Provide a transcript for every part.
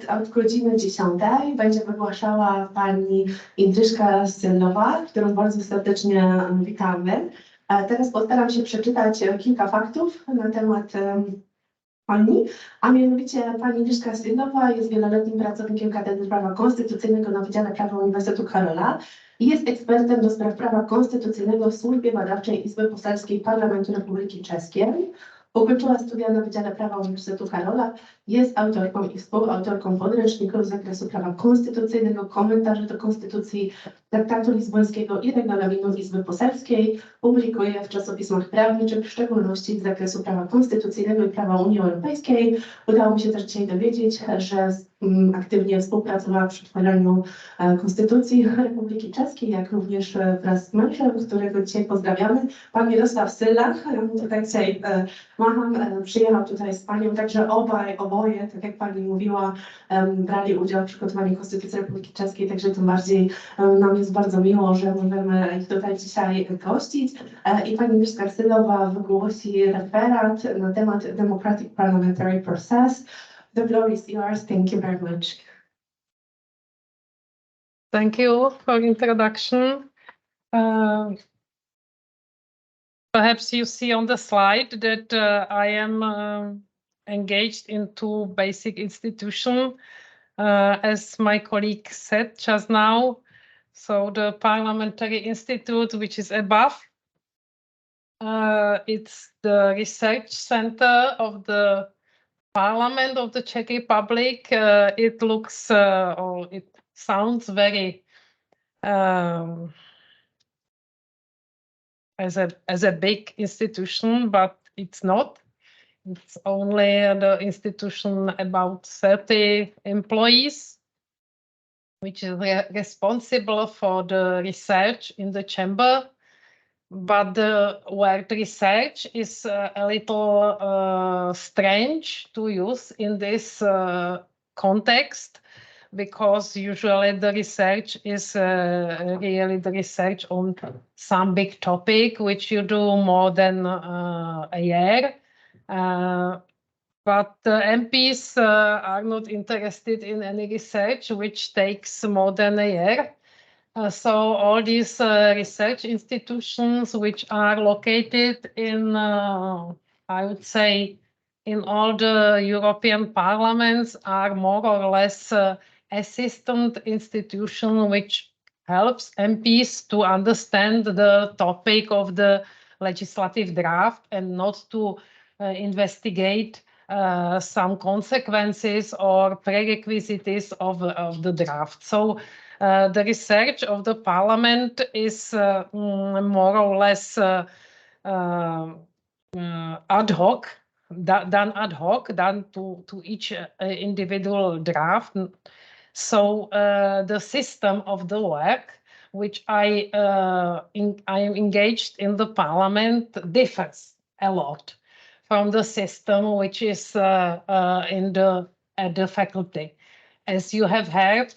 od godziny 10 będzie wygłaszała pani Jindřiška z Syllová, którą bardzo serdecznie witamy. Teraz postaram się przeczytać kilka faktów na temat pani, a mianowicie pani Jindřiška z Syllová jest wieloletnim pracownikiem Katedry Prawa Konstytucyjnego na Wydziale Prawa Uniwersytetu Karola i jest ekspertem do spraw prawa konstytucyjnego w Służbie Badawczej Izby Poselskiej Parlamentu Republiki Czeskiej. Ukończyła studia na Wydziale Prawa Uniwersytetu Karola, jest autorką i współautorką podręczników z zakresu prawa konstytucyjnego, komentarzy do konstytucji, traktatu lizbońskiego i regulaminu Izby Poselskiej. Publikuje w czasopismach prawniczych, w szczególności z zakresu prawa konstytucyjnego i prawa Unii Europejskiej. Udało mi się też dzisiaj dowiedzieć, że aktywnie współpracowała przy tworzeniu Konstytucji Republiki Czeskiej, jak również wraz z mężem, którego dzisiaj pozdrawiamy. Pan Mirosław Syllach, tutaj dzisiaj macham, przyjechał tutaj z panią, także oboje, tak jak pani mówiła, brali udział w przygotowaniu Konstytucji Republiki Czeskiej, także tym bardziej nam jest bardzo miło, że możemy ich tutaj dzisiaj gościć. I pani Jindřiška Syllová wygłosi referat na temat Democratic Parliamentary Process. The floor is yours. Thank you very much. Thank you for introduction. Perhaps you see on the slide that I am engaged in two basic institutions, as my colleague said just now. So the Parliamentary Institute, which is above, it's the research center of the Parliament of the Czech Republic. It looks or it sounds very as a big institution, but it's not. It's only the institution about 30 employees, which is responsible for the research in the chamber. But the word research is a little strange to use in this context, because usually the research is really the research on some big topic, which you do more than a year. But the MPs are not interested in any research which takes more than a year. So all these research institutions, which are located in, I would say, in all the European parliaments, are more or less assistant institution which helps MPs to understand the topic of the legislative draft and not to investigate some consequences or prerequisites of the draft. So the research of the parliament is more or less ad hoc, done ad hoc, done to each individual draft. So the system of the work which I am engaged in the parliament differs a lot from the system which is at the faculty. As you have heard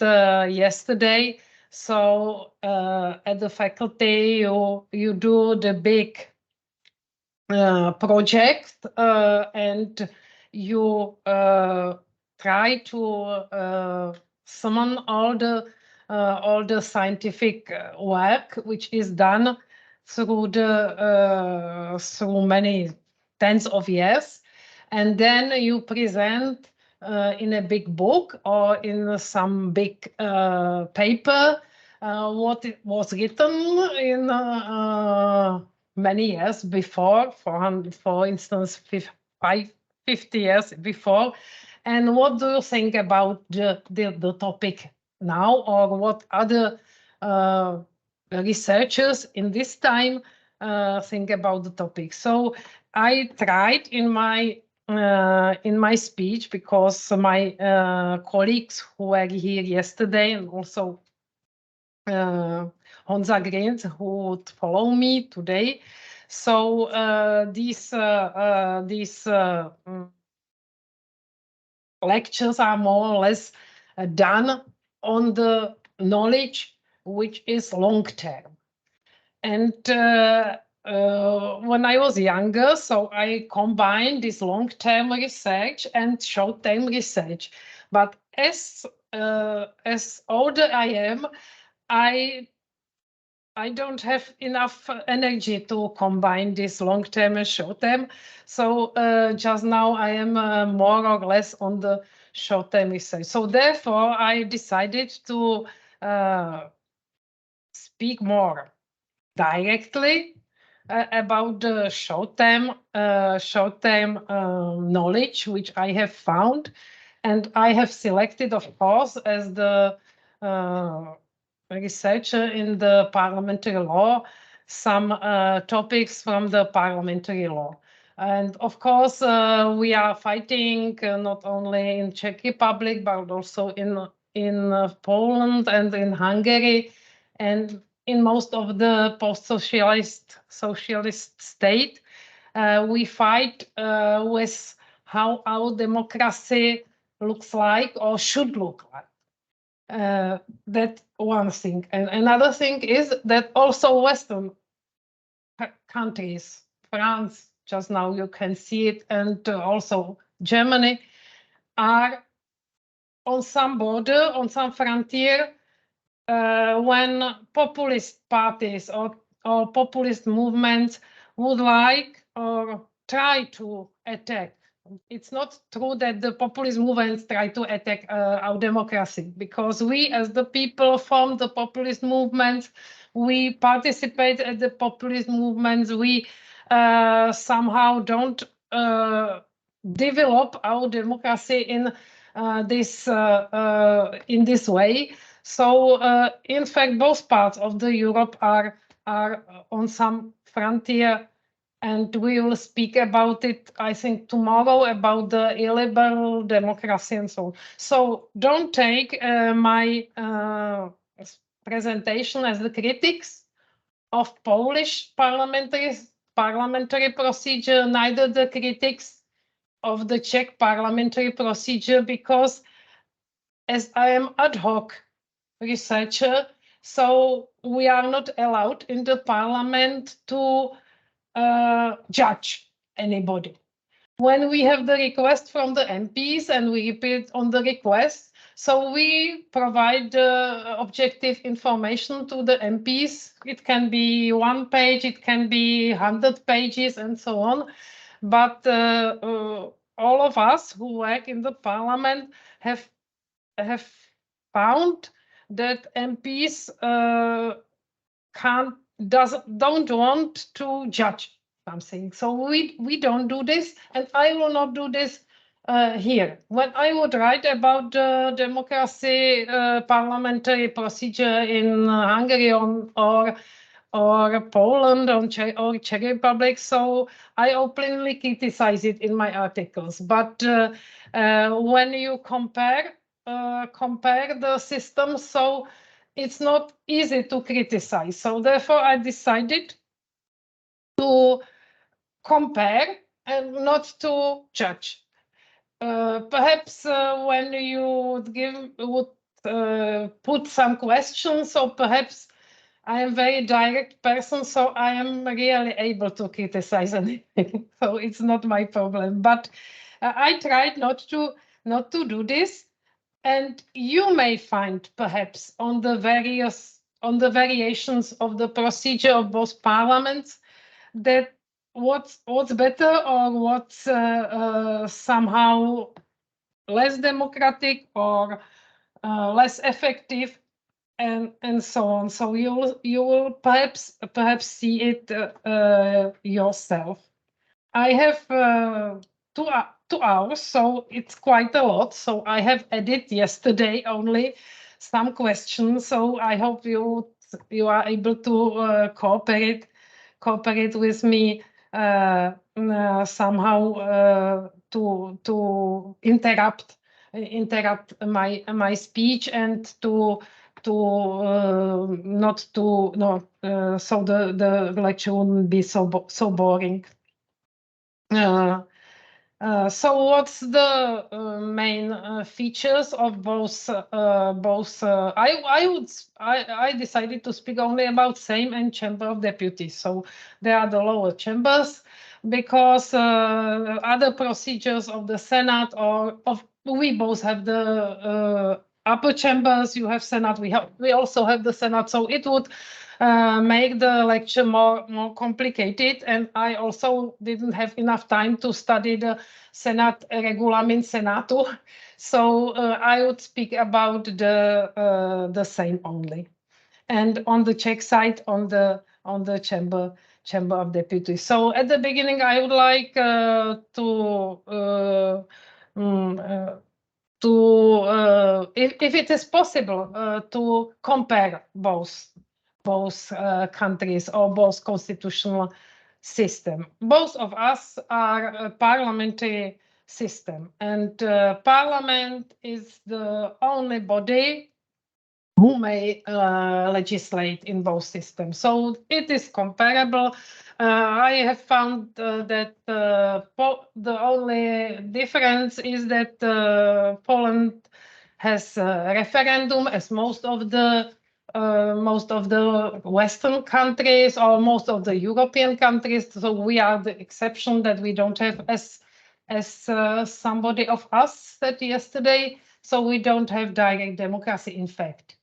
yesterday, so at the faculty you do the big project and you try to summon all the scientific work which is done through many tens of years, and then you present in a big book or in some big paper what it was written in many years before, for instance, 50 years before. And what do you think about the topic now, or what other researchers in this time think about the topic? So I tried in my speech, because my colleagues who were here yesterday, and also Honza Grins, who would follow me today. So these lectures are more or less done on the knowledge which is long-term. And when I was younger, so I combined this long-term research and short-term research. But as older I am, I don't have enough energy to combine this long term and short term. So just now I am more or less on the short term research. So therefore I decided to speak more directly about the short term knowledge which I have found, and I have selected, of course, as the researcher in the parliamentary law, some topics from the parliamentary law. And of course, we are fighting not only in Czech Republic, but also in Poland and in Hungary, and in most of the post-socialist state. We fight with how our democracy looks like or should look like. That one thing. And another thing is that also Western countries, France, just now you can see it, and also Germany, are on some border, on some frontier, when populist parties or populist movements would like or try to attack. It's not true that the populist movements try to attack our democracy, because we as the people form the populist movements, we participate at the populist movements, we somehow don't develop our democracy in this way. So in fact, both parts of the Europe are on some frontier, and we will speak about it, I think, tomorrow, about the illiberal democracy and so on. So don't take my presentation as the critics of Polish parliamentary procedure, neither the critics of the Czech parliamentary procedure, because as I am ad hoc researcher, so we are not allowed in the parliament to judge anybody. When we have the request from the MPs and we repeat on the request, so we provide objective information to the MPs. It can be 1 page, it can be 100 pages and so on. But all of us who work in the parliament have found that MPs don't want to judge something. So we don't do this, and I will not do this here. When I would write about the democracy parliamentary procedure in Hungary or Poland or Czech Republic, so I openly criticize it in my articles. But when you compare the systems, so it's not easy to criticize. So therefore, I decided to compare and not to judge. Perhaps when you would put some questions, so perhaps I am a very direct person, so I am really able to criticize anything. So it's not my problem. But I tried not to do this. And you may find perhaps on the variations of the procedure of both parliaments that what's better or what's somehow less democratic or less effective, and so on. So you will perhaps see it yourself. I have 2 hours, so it's quite a lot. So I have added yesterday only some questions. So I hope you are able to cooperate with me somehow to interrupt my speech, and so the lecture wouldn't be so boring. So what's the main features of both? I decided to speak only about Sejm and Chamber of Deputies. So they are the lower chambers, because other procedures of the Senate or of we both have the upper chambers. You have Senate. We also have the Senate. So it would make the lecture more complicated. And I also didn't have enough time to study the Senate regulamin Senatu. So I would speak about the same only. And on the Czech side, on the Chamber of Deputies. So at the beginning, I would like if it is possible, to compare both countries or both constitutional system. Both of us are a parliamentary system, and Parliament is the only body who may legislate in both systems. So it is comparable. I have found that the only difference is that Poland has a referendum, as most of the Western countries or most of the European countries. So we are the exception that we don't have, as somebody of us said yesterday. So we don't have direct democracy, in fact,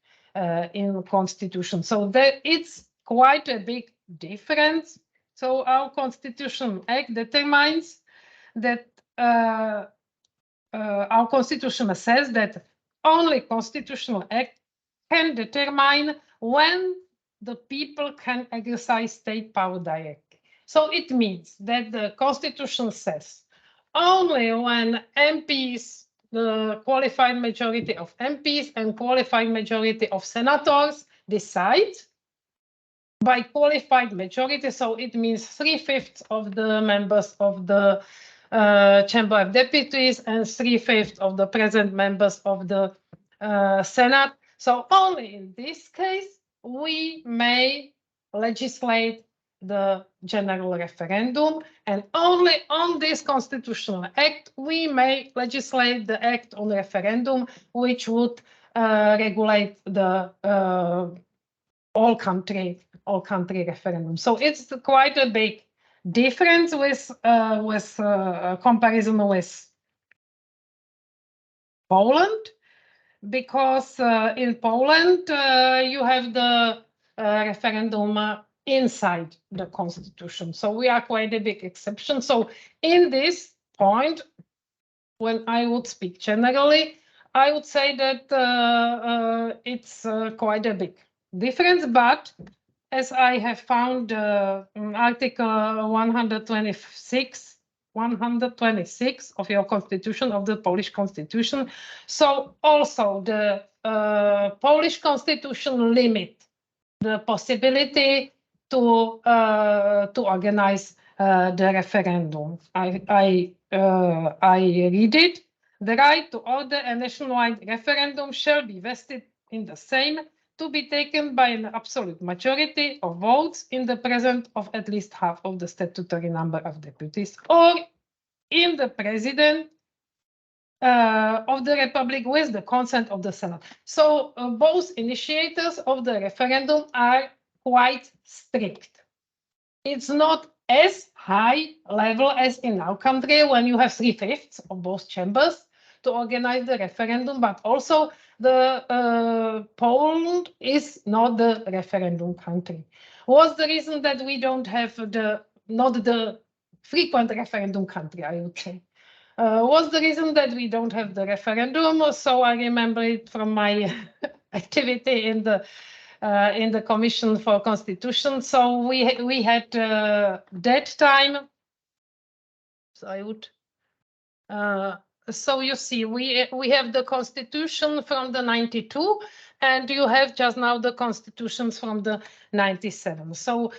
in the constitution. So it's quite a big difference. So our Constitutional Act determines that our Constitution says that only Constitutional Act can determine when the people can exercise state power directly. So it means that the Constitution says only when MPs, the qualified majority of MPs and qualified majority of senators decide by qualified majority, so it means 3/5 of the members of the Chamber of Deputies and 3/5 of the present members of the Senate. So only in this case, we may legislate the general referendum, and only on this Constitutional Act, we may legislate the act on referendum, which would regulate the all country referendum. So it's quite a big difference with comparison with Poland, because in Poland you have the referendum inside the constitution. So we are quite a big exception. So in this point, when I would speak generally, I would say that it's quite a big difference. But as I have found Article 126 of your constitution, of the Polish constitution, so also the Polish constitution limit the possibility to organize the referendum. I read it. The right to order a nationwide referendum shall be vested in the same, to be taken by an absolute majority of votes in the presence of at least half of the statutory number of deputies, or in the president of the Republic with the consent of the Senate. So both initiators of the referendum are quite strict. It's not as high level as in our country, when you have 3/5 of both chambers to organize the referendum, but also the Poland is not the referendum country. What's the reason that we don't have not the frequent referendum country, I would say? What's the reason that we don't have the referendum? So I remember it from my activity in the Commission for Constitution. So we had that time. So I would. So you see, we have the Constitution from the 92, and you have just now the constitutions from the 97. So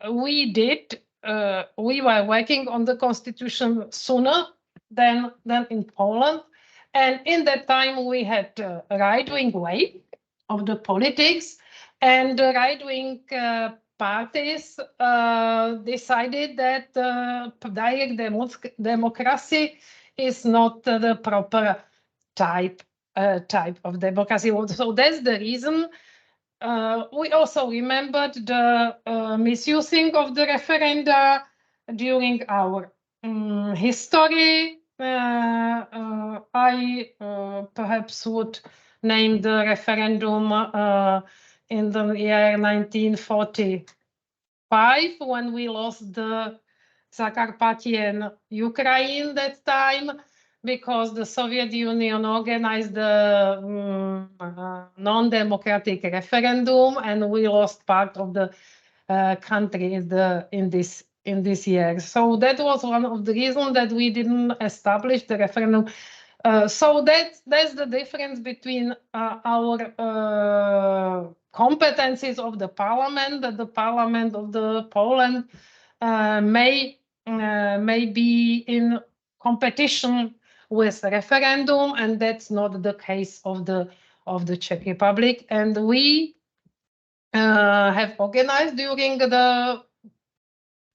we were working on the Constitution sooner than in Poland, and in that time we had a right-wing way of the politics, and the right-wing parties decided that direct democracy is not the proper type of democracy. So that's the reason. We also remembered the misusing of the referenda during our history. I perhaps would name the referendum in the year 1945, when we lost the Zakarpattian Ukraine that time, because the Soviet Union organized the non-democratic referendum, and we lost part of the country in this year. So that was one of the reasons that we didn't establish the referendum. So that's the difference between our competencies of the parliament. That the parliament of the Poland may be in competition with referendum, and that's not the case of the Czech Republic. And we have organized during the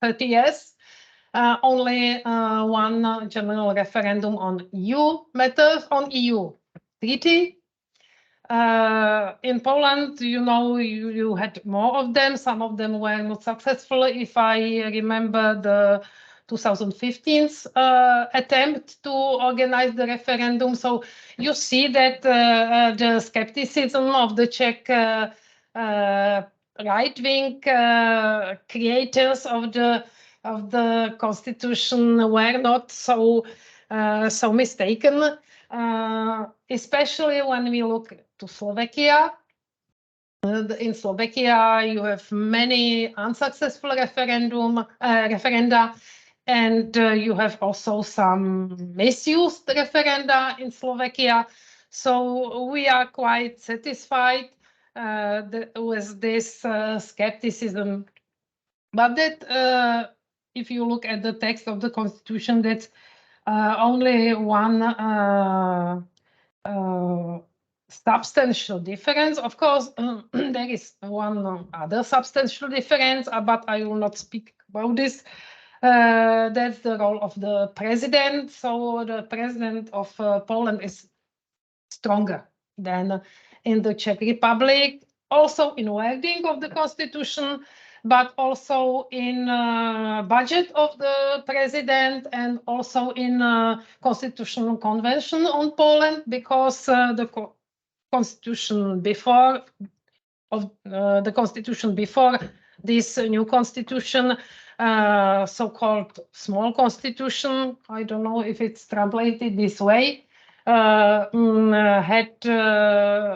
30 years only one general referendum on EU matters, on EU treaty. In Poland, you had more of them. Some of them were not successful. If I remember the 2015 attempt to organize the referendum. So you see that the skepticism of the Czech right-wing creators of the constitution were not so mistaken, especially when we look to Slovakia. In Slovakia, you have many unsuccessful referenda, and you have also some misused referenda in Slovakia. So we are quite satisfied with this skepticism. But that, if you look at the text of the constitution, that's only one substantial difference. Of course, there is one other substantial difference, but I will not speak about this. That's the role of the president. So the president of Poland is stronger than in the Czech Republic, also in wording of the constitution, but also in budget of the president, and also in constitutional convention on Poland, because the constitution before this new constitution, so-called small constitution, I don't know if it's translated this way, had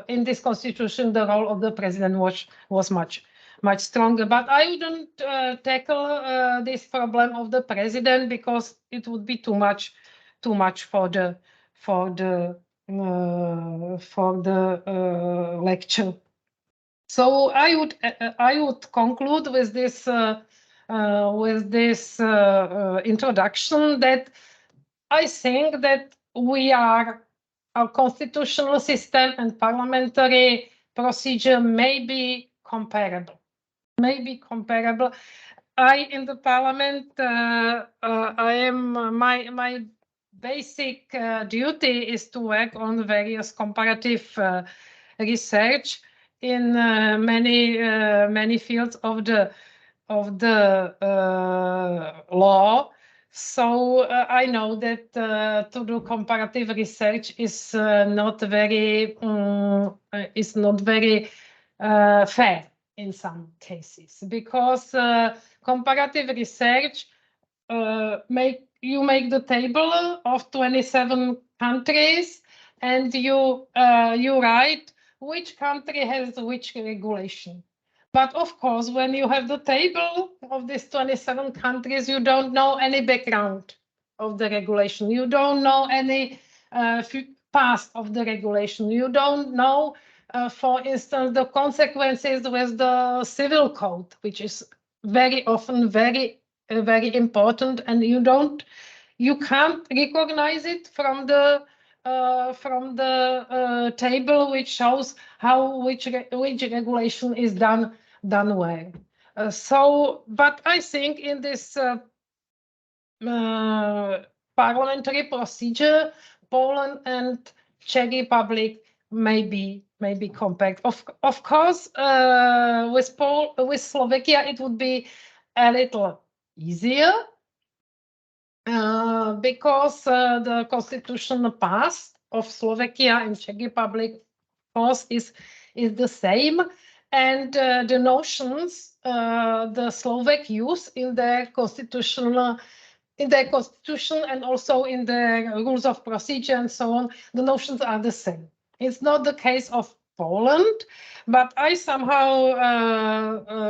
in this constitution the role of the president was much stronger. But I wouldn't tackle this problem of the president, because it would be too much for the lecture. So I would conclude with this introduction, that I think that our constitutional system and parliamentary procedure may be comparable. In the parliament, my basic duty is to work on various comparative research in many fields of the law. So I know that to do comparative research is not very fair in some cases, because comparative research make the table of 27 countries, and you write which country has which regulation. But of course, when you have the table of these 27 countries, you don't know any background of the regulation. You don't know any past of the regulation. You don't know, for instance, the consequences with the civil code, which is very often very important, and you can't recognize it from the table, which shows which regulation is done well. But I think in this parliamentary procedure, Poland and Czech Republic may be compared. Of course, with Slovakia, it would be a little easier, because the constitution passed of Slovakia and Czech Republic, of course, is the same, and the notions the Slovak use in their constitution and also in the rules of procedure and so on, the notions are the same. It's not the case of Poland, but I somehow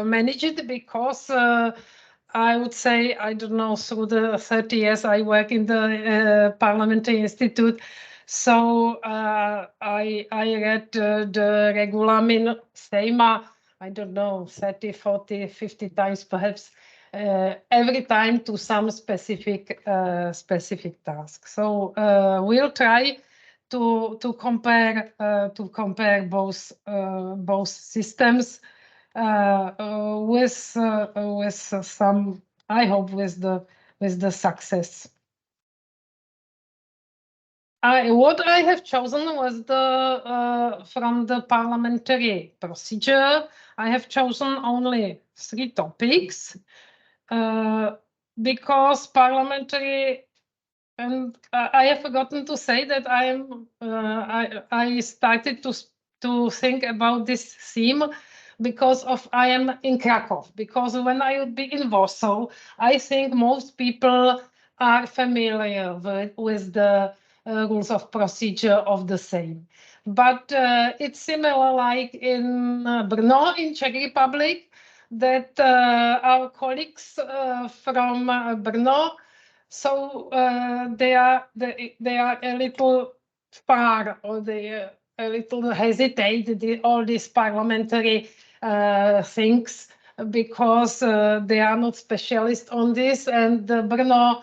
manage it because I would say, I don't know, through the 30 years I work in the Parliamentary Institute, so I read the regulamin Sejma, I don't know, 30, 40, 50 times perhaps, every time to some specific task. So we'll try to compare both systems with some, I hope, with the success. What I have chosen was from the parliamentary procedure. I have chosen only 3 topics because parliamentary, and I have forgotten to say that I started to think about this theme because I am in Krakow. Because when I would be in Warsaw, I think most people are familiar with the rules of procedure of the same. But it's similar like in Brno in Czech Republic, that our colleagues from Brno, so they are a little far, or they a little hesitate all these parliamentary things, because they are not specialists on this, and the Brno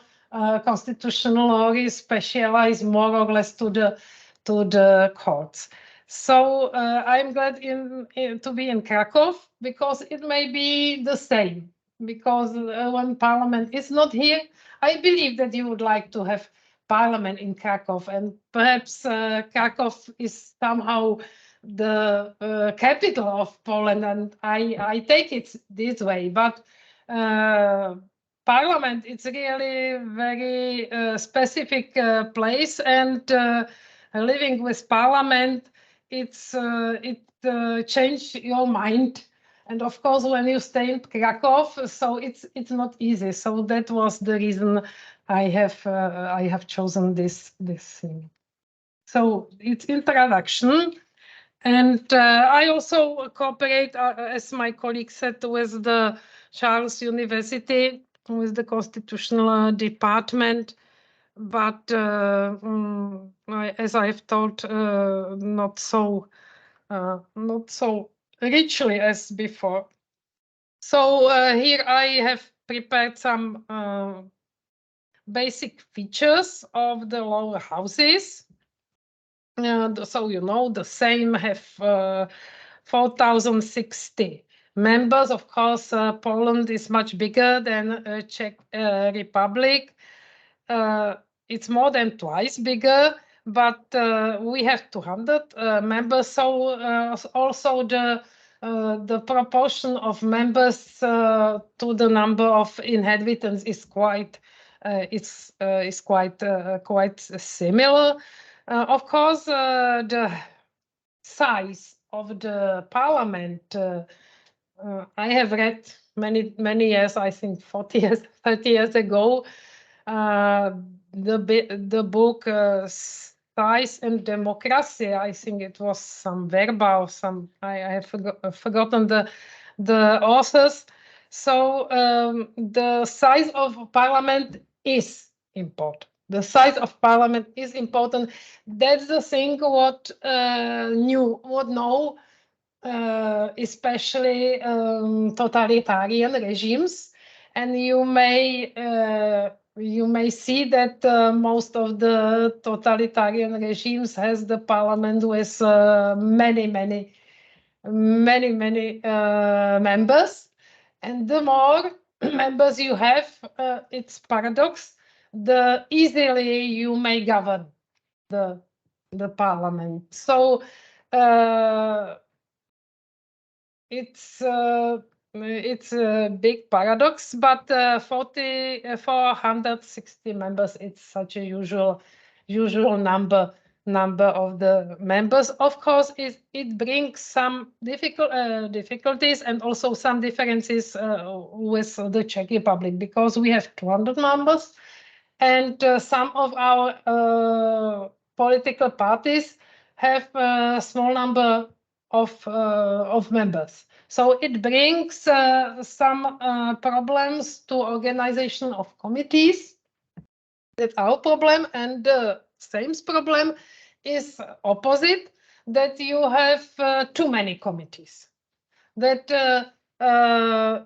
constitutional law is specialized more or less to the courts. So I'm glad to be in Krakow, because it may be the same. Because when Parliament is not here, I believe that you would like to have Parliament in Krakow, and perhaps Krakow is somehow the capital of Poland, and I take it this way. But Parliament, it's really very specific place, and living with Parliament, it changes your mind. And of course, when you stay in Krakow, so it's not easy. So that was the reason I have chosen this thing. So it's introduction, and I also cooperate, as my colleague said, with the Charles University, with the constitutional department, but as I've told, not so richly as before. So here I have prepared some basic features of the lower houses. So you know, the same have 4,060 members. Of course, Poland is much bigger than Czech Republic. It's more than twice bigger, but we have 200 members. So also the proportion of members to the number of inhabitants is quite similar. Of course, the size of the parliament, I have read many years, I think 40 years, 30 years ago, the book Size and Democracy. I think it was some Verba or some, I have forgotten the authors. So the size of parliament is important. The size of parliament is important. That's the thing what now, especially totalitarian regimes, and you may see that most of the totalitarian regimes has the parliament with many members, and the more members you have, it's paradox, the easily you may govern the parliament. So it's it's a big paradox, but 460 members, it's such a usual number of the members. Of course, it brings some difficulties and also some differences with the Czech Republic, because we have 200 members, and some of our political parties have a small number of members. So it brings some problems to organization of committees. That's our problem, and the same problem is opposite, that you have too many committees. That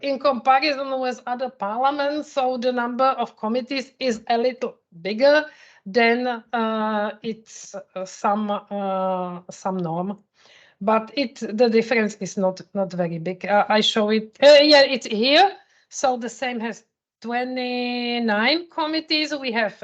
in comparison with other parliaments, so the number of committees is a little bigger than it's some norm. But the difference is not very big. I show it. Yeah, it's here. So the same has 29 committees. We have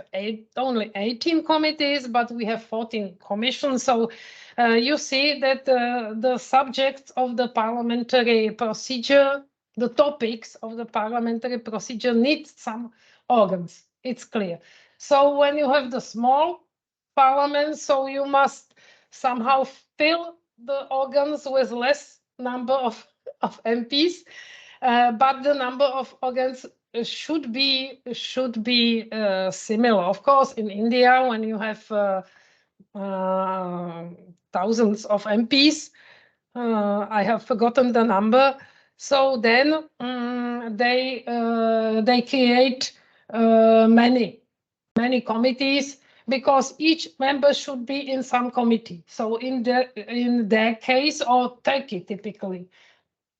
only 18 committees, but we have 14 commissions. So you see that the subjects of the parliamentary procedure, the topics of the parliamentary procedure need some organs. It's clear. So when you have the small parliament, so you must somehow fill the organs with less number of MPs, but the number of organs should be similar. Of course, in India, when you have thousands of MPs, I have forgotten the number. So then they create many committees, because each member should be in some committee. So in their case, or Turkey typically,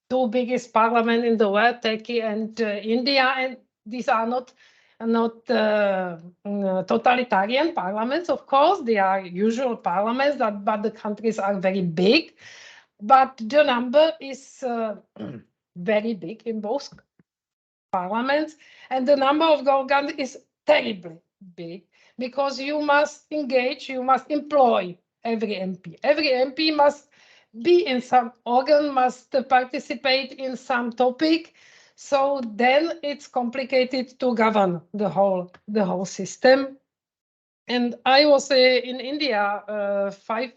two biggest parliaments in the world, Turkey and India, and these are not totalitarian parliaments, of course. They are usual parliaments, but the countries are very big. But the number is very big in both parliaments, and the number of organs is terribly big, because you must engage, you must employ every MP. Every MP must be in some organ, must participate in some topic. So then it's complicated to govern the whole system. And I was in India 5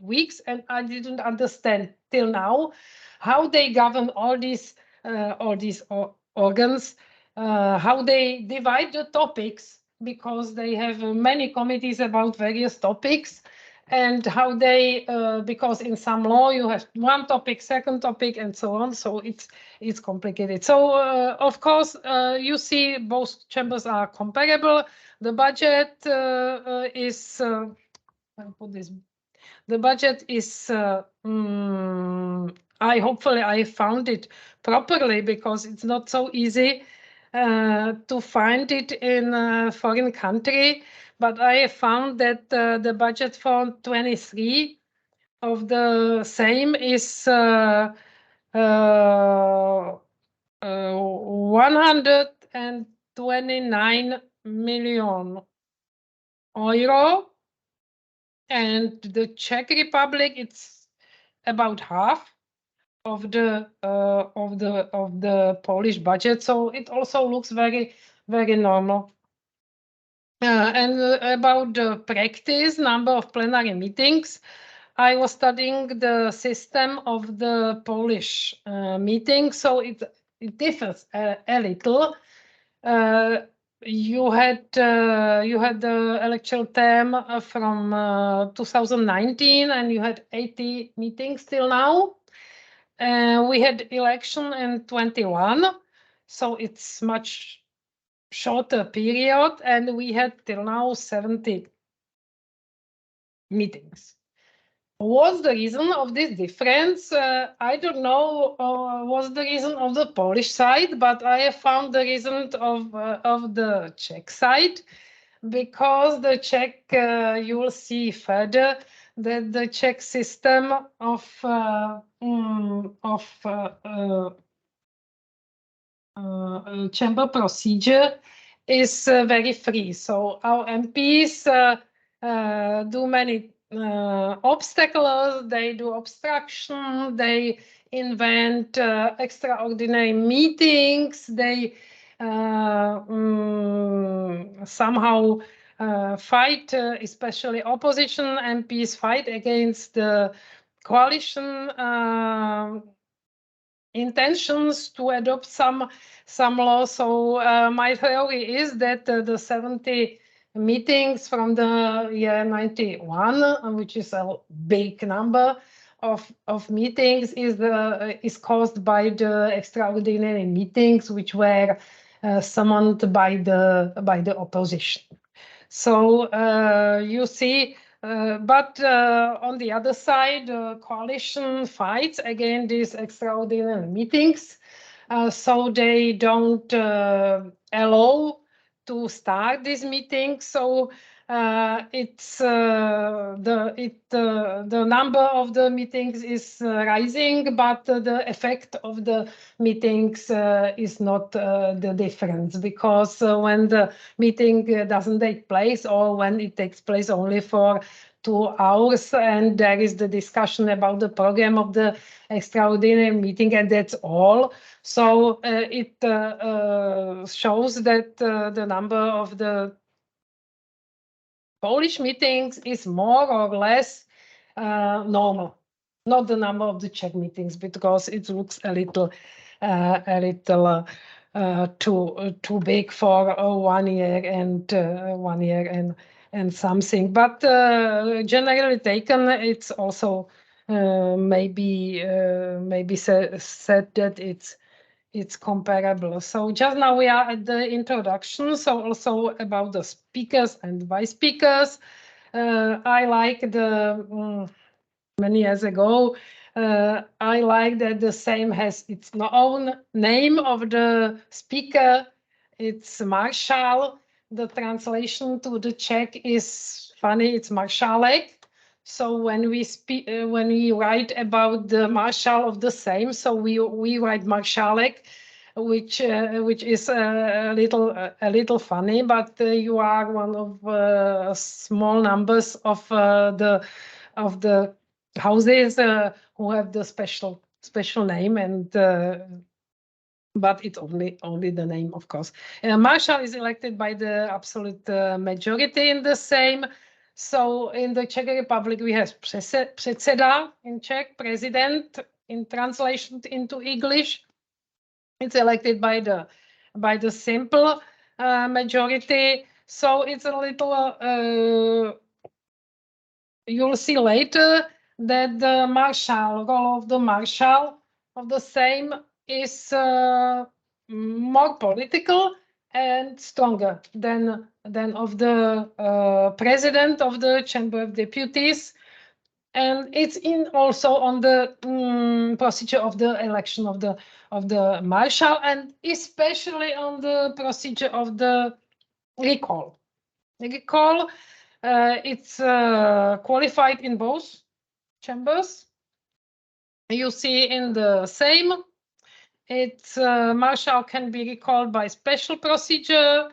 weeks, and I didn't understand till now how they govern all these organs, how they divide the topics, because they have many committees about various topics, and how they, because in some law you have one topic, second topic, and so on. So it's complicated. So of course, you see both chambers are comparable. The budget is, I'll put this. The budget is, hopefully I found it properly, because it's not so easy to find it in a foreign country. But I have found that the budget for 23 of the same is 129 million euro. And the Czech Republic, it's about half of the Polish budget. So it also looks very, very normal. And about the practice, number of plenary meetings, I was studying the system of the Polish meeting, so it differs a little. You had the electoral term from 2019, and you had 80 meetings till now. We had election in 21, so it's much shorter period, and we had till now 70 meetings. What's the reason of this difference? I don't know what's the reason of the Polish side, but I have found the reason of the Czech side, because the Czech, you will see further that the Czech system of chamber procedure is very free. So our MPs do many obstacles, they do obstruction, they invent extraordinary meetings. They somehow fight, especially opposition MPs fight against the coalition intentions to adopt some law. So my theory is that the 70 meetings from the year 91, which is a big number of meetings, is caused by the extraordinary meetings which were summoned by the opposition. So you see, but on the other side, the coalition fights against these extraordinary meetings, so they don't allow to start these meetings. So it's the number of the meetings is rising, but the effect of the meetings is not the difference, because when the meeting doesn't take place, or when it takes place only for 2 hours, and there is the discussion about the program of the extraordinary meeting, and that's all. So it shows that the number of the Polish meetings is more or less normal, not the number of the Czech meetings, because it looks a little too big for 1 year and 1 year and something. But generally taken, it's also maybe said that it's comparable. So just now we are at the introduction, so also about the speakers and vice speakers. I like the many years ago, I like that the Sejm has its own name of the speaker. It's Marshal. The translation to the Czech is funny. It's Marszałek. So when we write about the Marshal of the Sejm, so we write Marszałek, which is a little funny. But you are one of small numbers of the houses who have the special name, and but it's only the name, of course. Marshal is elected by the absolute majority in the Sejm. So in the Czech Republic we have předseda in Czech, president in translation into English. It's elected by the simple majority. So it's a little. You'll see later that the role of the Marshal of the Sejm is more political and stronger than of the president of the Chamber of Deputies, and it's also on the procedure of the election of the Marshal, and especially on the procedure of the recall. It's qualified in both chambers. You see in the Sejm, it's Marshal can be recalled by special procedure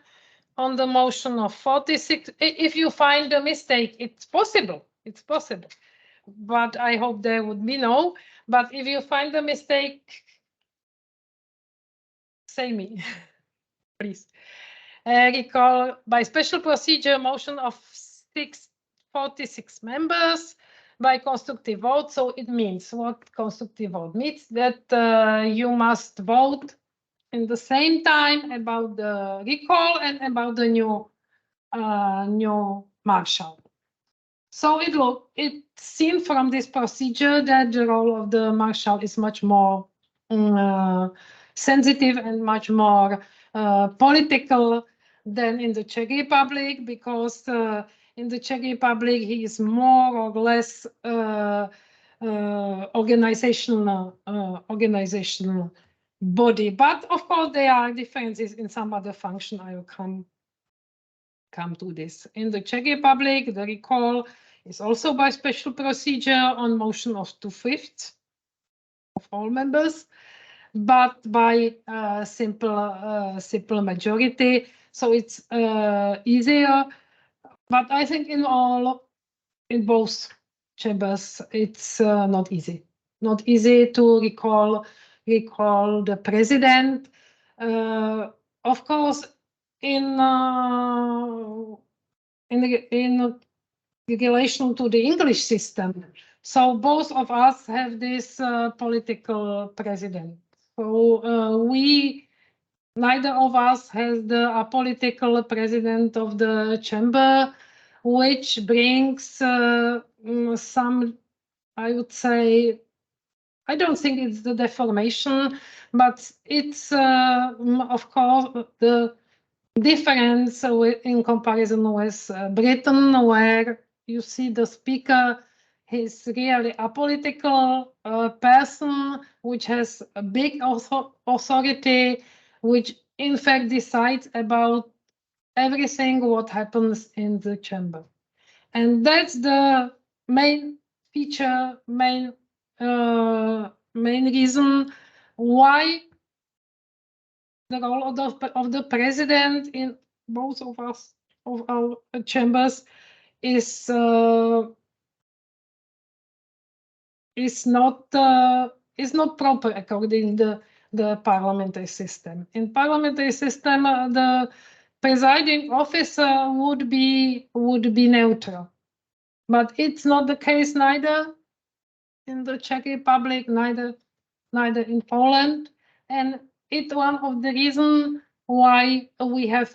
on the motion of 46. If you find a mistake, it's possible. It's possible. But I hope there would be no. But if you find a mistake, say me, please. Recall by special procedure motion of 46 members by constructive vote. So it means, what constructive vote means, that you must vote in the same time about the recall and about the new Marshal. So it's seen from this procedure that the role of the Marshal is much more sensitive and much more political than in the Czech Republic, because in the Czech Republic he is more or less organizational body. But of course there are differences in some other function. I will come to this. In the Czech Republic, the recall is also by special procedure on motion of 2/5 of all members, but by simple majority. So it's easier. But I think in both chambers, it's not easy. not easy to recall the president. Of course, in relation to the English system, so both of us have this political president. So neither of us has a political president of the chamber, which brings some, I would say, I don't think it's the deformation, but it's of course the difference in comparison with Britain, where you see the speaker is really a political person which has a big authority, which in fact decides about everything what happens in the chamber. And that's the main feature, main reason why the role of the president in both of our chambers is not proper according to the parliamentary system. In parliamentary system, the presiding officer would be neutral, but it's not the case neither in the Czech Republic, neither in Poland, and it's one of the reasons why we have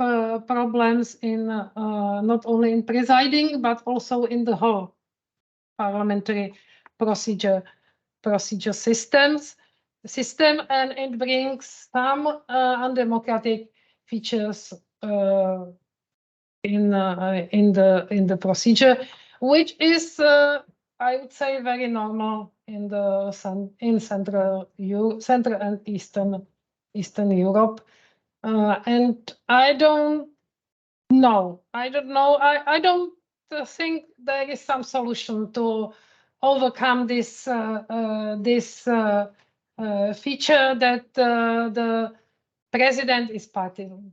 problems in not only in presiding but also in the whole parliamentary procedure system, and it brings some undemocratic features in the procedure, which is I would say very normal in Central and Eastern Europe, and I don't think there is some solution to overcome this feature that the president is partisan.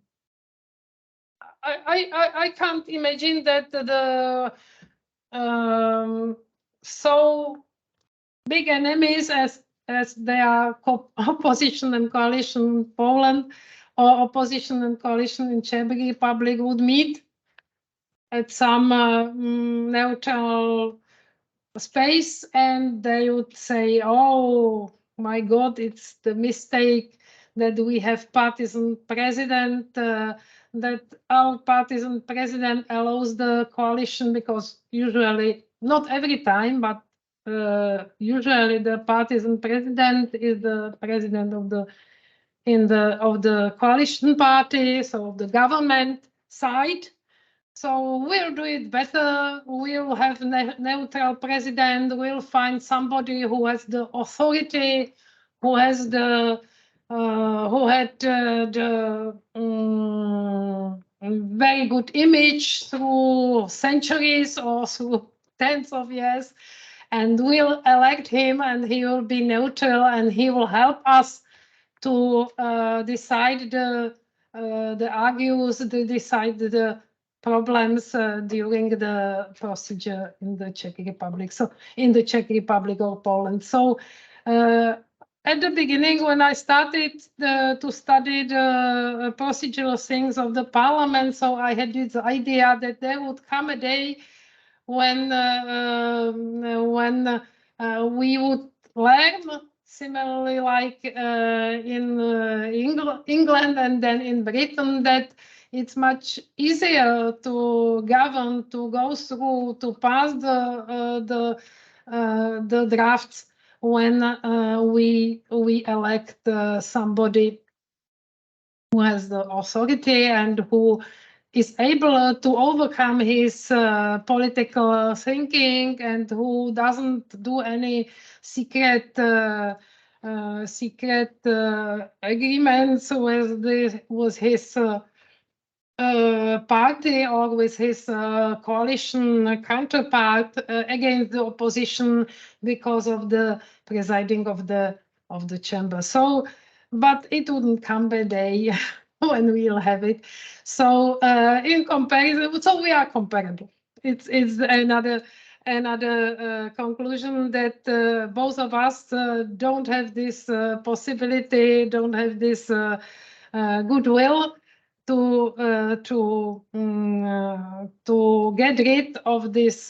I can't imagine that the so big enemies as they are opposition and coalition in Poland or opposition and coalition in Czech Republic would meet at some neutral space, and they would say, "Oh my God, it's the mistake that we have partisan president, that our partisan president allows the coalition," because usually, not every time, but usually the partisan president is the president of the coalition party, so the government side. So we'll do it better. We'll have neutral president. We'll find somebody who has the authority, who has the who had the very good image through centuries or through tens of years, and we'll elect him, and he will be neutral, and he will help us to decide the problems during the procedure in the Czech Republic. So in the Czech Republic or Poland. So at the beginning, when I started to study the procedural things of the parliament, so I had this idea that there would come a day when we would learn, similarly like in England and then in Britain, that it's much easier to govern, to go through, to pass the drafts when we elect somebody who has the authority and who is able to overcome his political thinking, and who doesn't do any secret agreements with his party or with his coalition counterpart against the opposition because of the presiding of the chamber. So, but it wouldn't come a day when we'll have it. So in comparison, so we are comparable. It's another another conclusion that both of us don't have this possibility, don't have this goodwill to get rid of this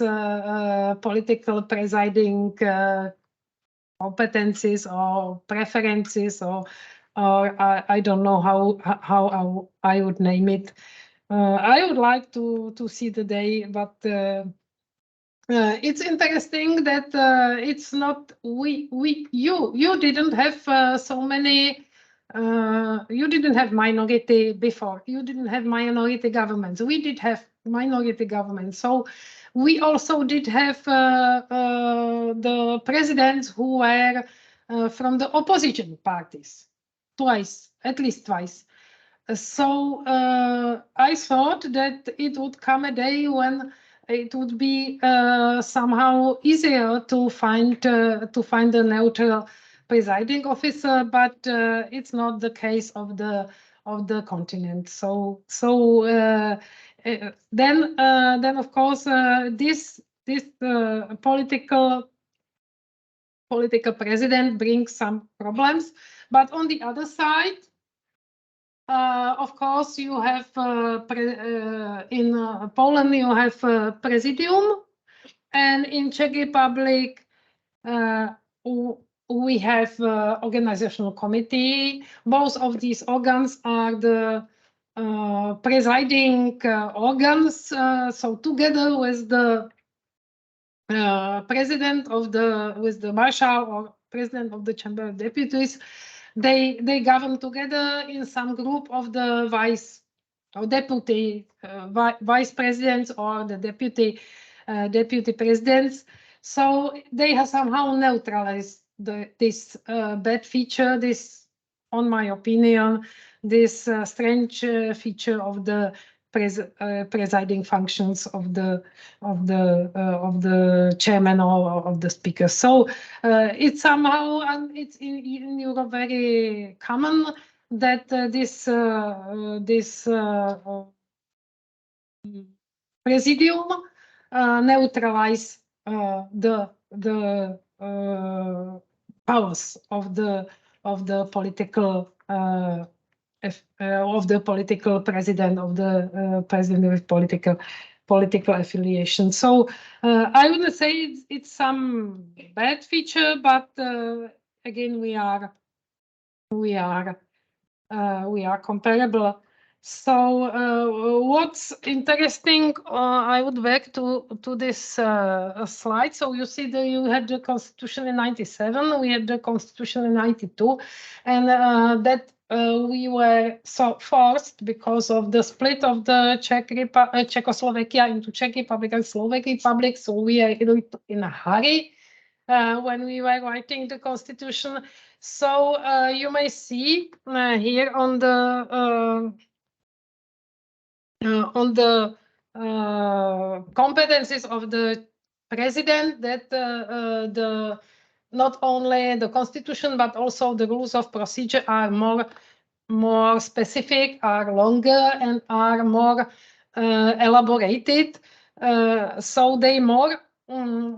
political presiding competencies or preferences, or I don't know how I would name it. I would like to see the day, but it's interesting that it's not you didn't have so many. You didn't have minority before. You didn't have minority governments. We did have minority governments. So we also did have the presidents who were from the opposition parties, twice, at least twice. So I thought that it would come a day when it would be somehow easier to find a neutral presiding officer, but it's not the case of the continent. So then of course this political president brings some problems, but on the other side, of course, you have in Poland you have Presidium, and in Czech Republic we have organizational committee. Both of these organs are the presiding organs. So together with the president of the marshal or president of the Chamber of Deputies, they govern together in some group of the vice presidents or the deputy presidents. So they have somehow neutralized this bad feature, this, on my opinion, this strange feature of the presiding functions of the chairman or of the speaker. So it's somehow, and it's in Europe very common that this presidium neutralize the powers of the political president, of the president with political affiliation. So I wouldn't say it's some bad feature, but again we are comparable. So what's interesting, I would back to this slide. So you see that you had the constitution in 97, we had the constitution in 92, and that we were so forced because of the split of the Czechoslovakia into Czech Republic and Slovak Republic. So we are in a hurry when we were writing the constitution. So you may see here on the competencies of the president that not only the constitution but also the rules of procedure are more specific, are longer, and are more elaborated. So they more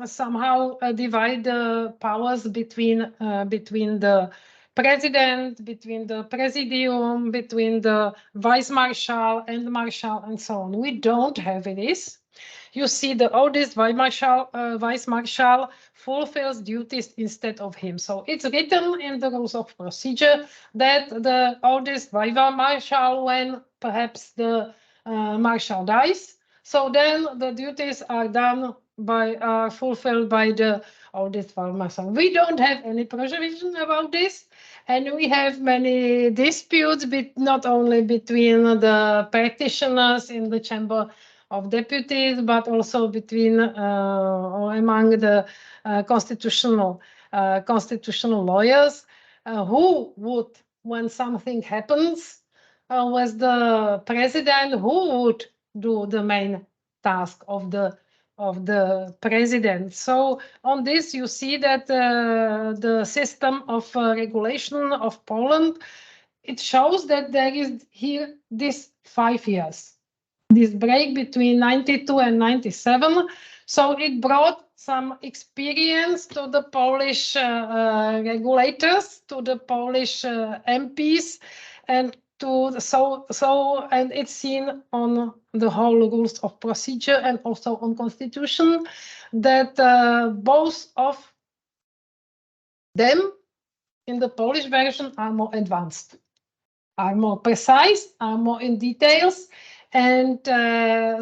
somehow divide the powers between the president, between the presidium, between the vice marshal and the marshal, and so on. We don't have this. You see, the oldest vice marshal fulfills duties instead of him. So it's written in the rules of procedure that the oldest vice marshal, when perhaps the marshal dies, so then the duties are fulfilled by the oldest vice marshal. We don't have any provision about this, and we have many disputes, not only between the practitioners in the Chamber of Deputies, but also between or among the constitutional lawyers, who would, when something happens with the president, who would do the main task of the president. So on this you see that the system of regulation of Poland, it shows that there is here this 5 years, this break between 92 and 97. So it brought some experience to the Polish regulators, to the Polish MPs, and and it's seen on the whole rules of procedure and also on constitution that both of them in the Polish version are more advanced, are more precise, are more in details, and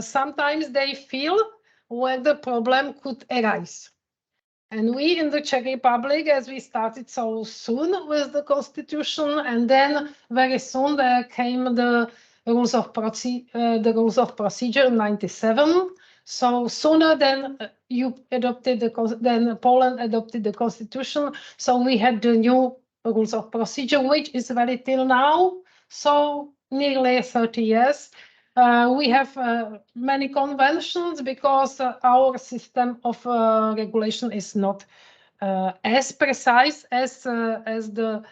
sometimes they feel where the problem could arise. And we in the Czech Republic, as we started so soon with the constitution, and then very soon there came the rules of procedure in '97. So sooner than Poland adopted the constitution, so we had the new rules of procedure, which is valid till now, so nearly 30 years. We have many conventions because our system of regulation is not as precise as the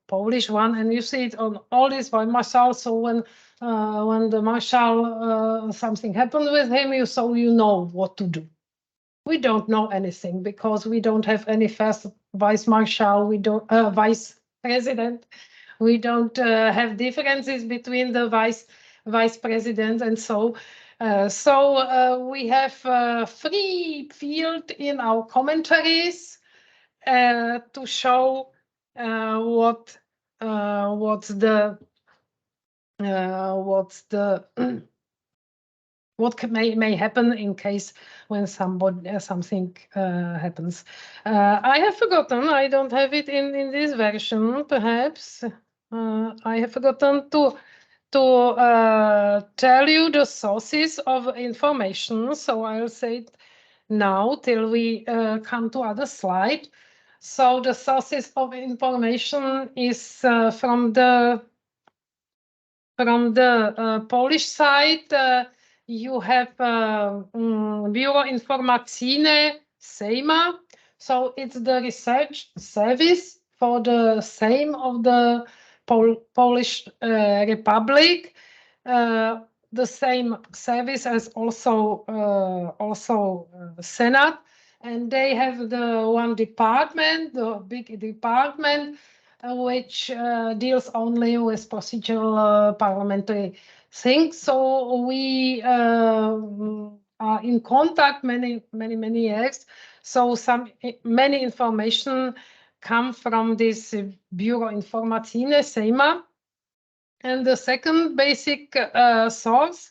Polish one, and you see it on all this by Marshal. So when the Marshal something happened with him, you know what to do. We don't know anything because we don't have any first vice marshal. We don't vice president. We don't have differences between the vice president, and so we have free field in our commentaries to show what may happen in case when something happens. I have forgotten. I don't have it in this version. Perhaps I have forgotten to tell you the sources of information. So I'll say it now till we come to other slide. So the sources of information is from the Polish side. You have Biuro Informacyjne Sejma. So it's the research service for the Sejm of the Polish Republic. The same service as also Senate, and they have the one department, the big department, which deals only with procedural parliamentary things. So we are in contact many years. So many information come from this Biuro Informacyjne Sejma. And the second basic source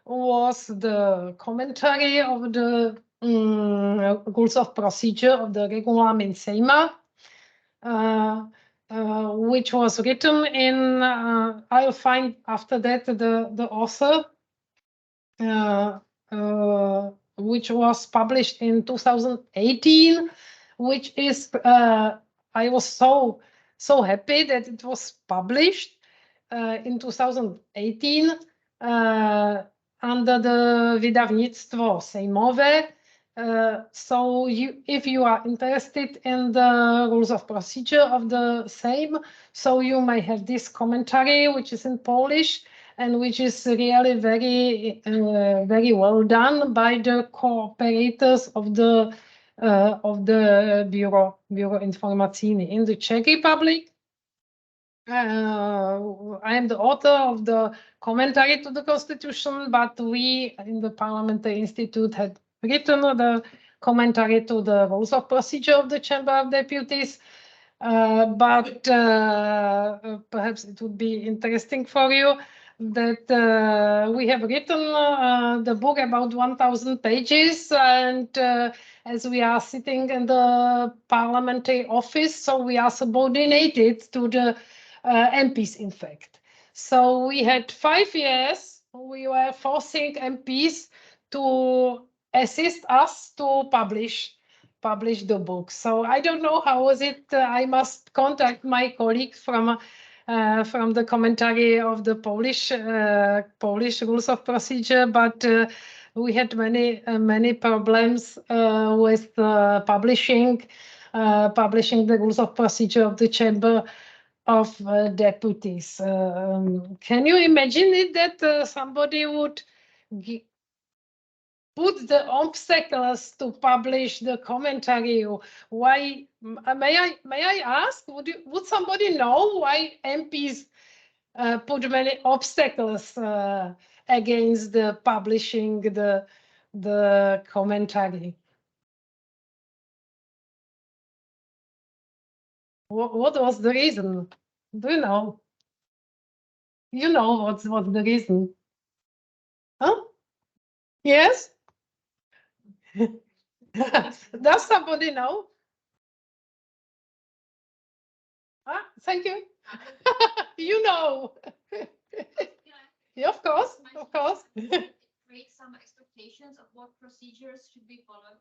was the commentary of the rules of procedure of the Regulamin Sejma, which was written in, I'll find after that the author, which was published in 2018, which is, I was so happy that it was published in 2018 under the wydawnictwo sejmowe. So if you are interested in the rules of procedure of the Sejm, so you may have this commentary, which is in Polish and which is really very well done by the cooperators of the Biuro Informacyjne in the Czech Republic. I am the author of the commentary to the Constitution, but we in the Parliamentary Institute had written the commentary to the rules of procedure of the Chamber of Deputies. But perhaps it would be interesting for you that we have written the book about 1,000 pages, and as we are sitting in the parliamentary office, so we are subordinated to the MPs, in fact. So we had 5 years, we were forcing MPs to assist us to publish the book. So I don't know how was it. I must contact my colleagues from the commentary of the Polish rules of procedure, but we had many problems with publishing the rules of procedure of the Chamber of Deputies. Can you imagine it that somebody would put the obstacles to publish the commentary? Why, may I ask, would somebody know why MPs put many obstacles against the publishing the commentary? What was the reason? Do you know? You know what's the reason? Huh? Yes? Does somebody know? Ah, thank you. You know. Yeah, of course, of course. It creates some expectations of what procedures should be followed.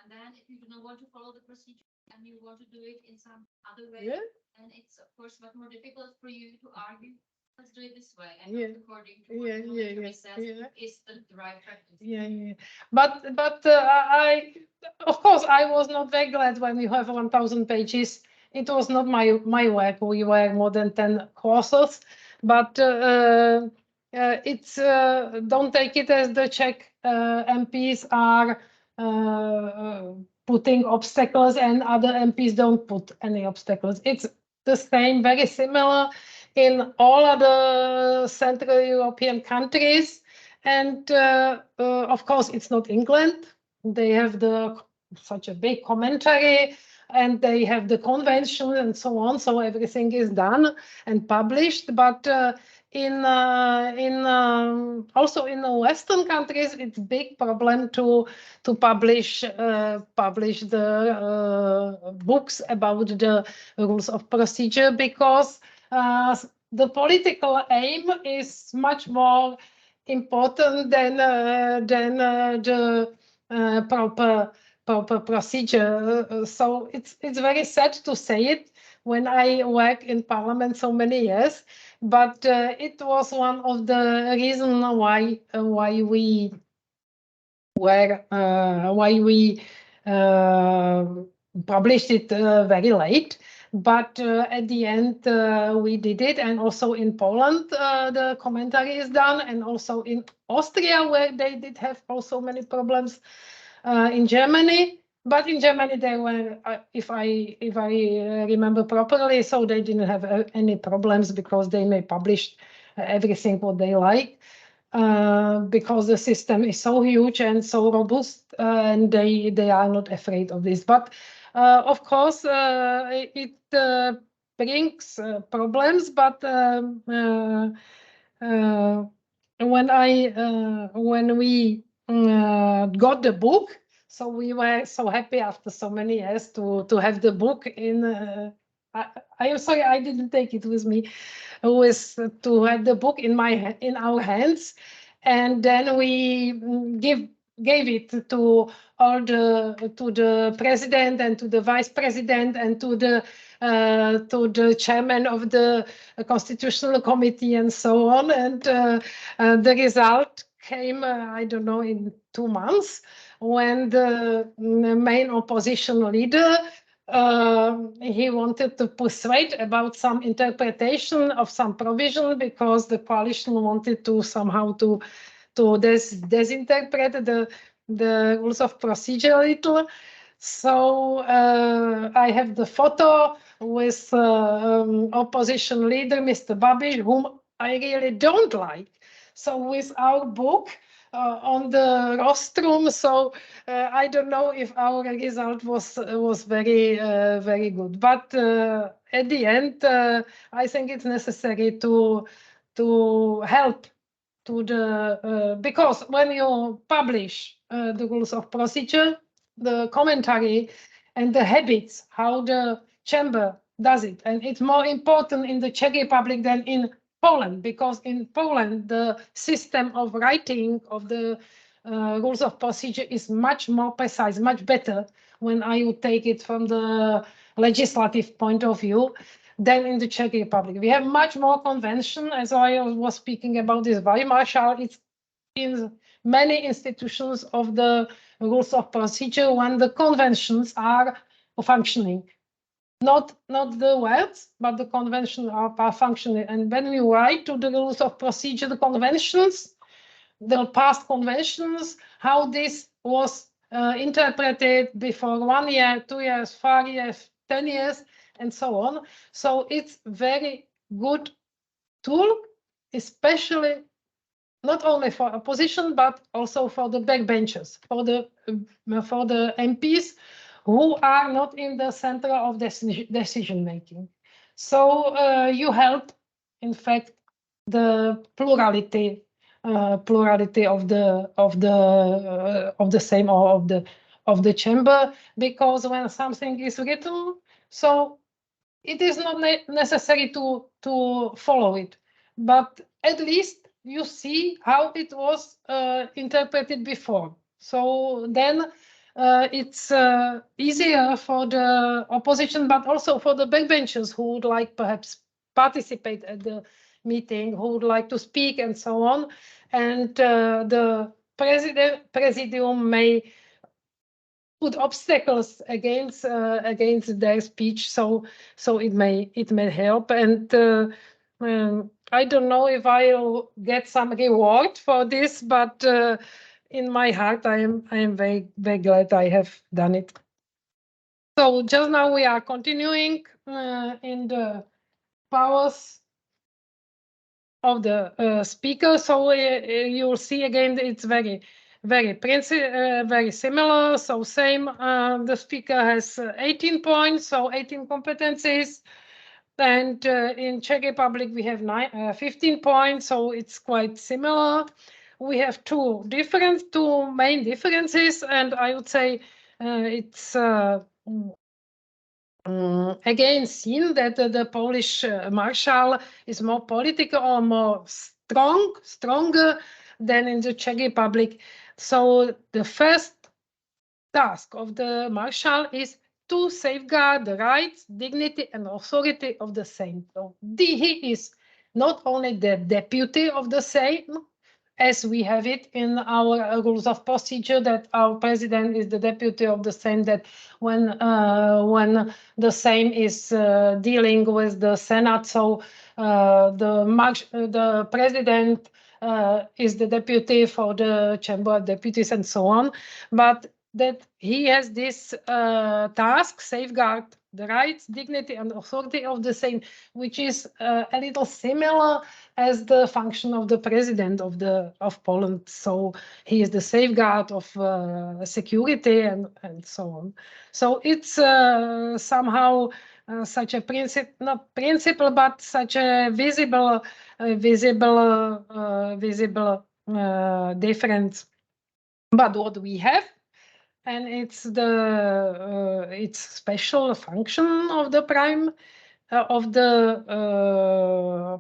And then if you do not want to follow the procedure and you want to do it in some other way, Yeah. then it's of course much more difficult for you to argue, let's do it this way, and Yeah. not according to what the commentary says is the right practice. Yeah. But of course, I was not very glad when you have 1,000 pages. It was not my work. We were more than 10 courses, but it's don't take it as the Czech MPs are putting obstacles and other MPs don't put any obstacles. It's the same, very similar in all other Central European countries. And of course, it's not England. They have such a big commentary, and they have the convention and so on. So everything is done and published. But also in the Western countries, it's a big problem to publish the books about the rules of procedure, because the political aim is much more important than the proper procedure. So it's very sad to say it when I work in Parliament so many years, but it was one of the reasons why we published it very late. But at the end, we did it, and also in Poland, the commentary is done, and also in Austria, where they did have also many problems. In Germany, but in Germany they were, if I remember properly, so they didn't have any problems because they may publish everything what they like, because the system is so huge and so robust, and they are not afraid of this. But of course, it brings problems. But when we got the book, so we were so happy after so many years to have the book in. I am sorry I didn't take it with me. To have the book in our hands, and then we gave it to the president and to the vice president and to the chairman of the constitutional committee and so on. And the result came, I don't know, in 2 months, when the main opposition leader, he wanted to persuade about some interpretation of some provision, because the coalition wanted to somehow to disinterpret the rules of procedure a little. So I have the photo with opposition leader, Mr. Babiš, whom I really don't like. So with our book on the rostrum, so I don't know if our result was very very good. But at the end, I think it's necessary to help to the because when you publish the rules of procedure, the commentary and the habits, how the chamber does it, and it's more important in the Czech Republic than in Poland, because in Poland the system of writing of the rules of procedure is much more precise, much better, when I would take it from the legislative point of view, than in the Czech Republic. We have much more convention, as I was speaking about this Weimarshal. It's in many institutions of the rules of procedure when the conventions are functioning. Not the words, but the conventions are functioning. And when we write to the rules of procedure, the conventions, the past conventions, how this was interpreted before 1 year, 2 years, 5 years, 10 years, and so on. So it's very good tool, especially not only for opposition, but also for the backbenchers, for the MPs who are not in the center of decision making. So you help, in fact, the plurality of the same or of the chamber, because when something is written, so it is not necessary to follow it, but at least you see how it was interpreted before. So then it's easier for the opposition, but also for the backbenchers who would like perhaps participate at the meeting, who would like to speak and so on. And the presidium may put obstacles against their speech, so it may help. And I don't know if I'll get some reward for this, but in my heart I am very, very glad I have done it. So just now we are continuing in the powers of the speaker. So you'll see again it's very similar. So same, the speaker has 18 points, so 18 competencies. And in Czech Republic we have 15 points, so it's quite similar. We have two main differences, and I would say it's again seen that the Polish marshal is more political or more stronger than in the Czech Republic. So the first task of the marshal is to safeguard the rights, dignity, and authority of the same. So he is not only the deputy of the same, as we have it in our rules of procedure, that our president is the deputy of the same, that when the same is dealing with the Senate, so the president is the deputy for the Chamber of Deputies and so on, but that he has this task, safeguard the rights, dignity, and authority of the same, which is a little similar as the function of the president of Poland. So he is the safeguard of security and so on. So it's somehow such a not principle, but such a visible difference. But what we have, and it's the it's special function of the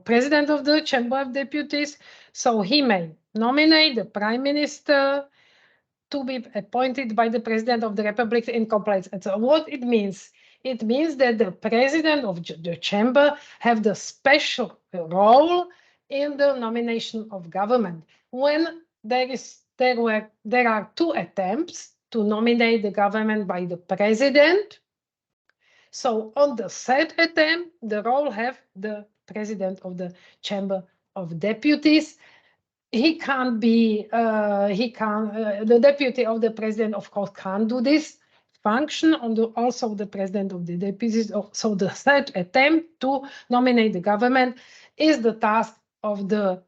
president of the Chamber of Deputies. So he may nominate the prime minister to be appointed by the president of the Republic in compliance. And so what it means? It means that the president of the chamber have the special role in the nomination of government. When there are two attempts to nominate the government by the president, so on the third attempt, the role have the president of the Chamber of Deputies. He can't be, the deputy of the president, of course, can't do this function, also the president of the deputies. So the third attempt to nominate the government is the task of the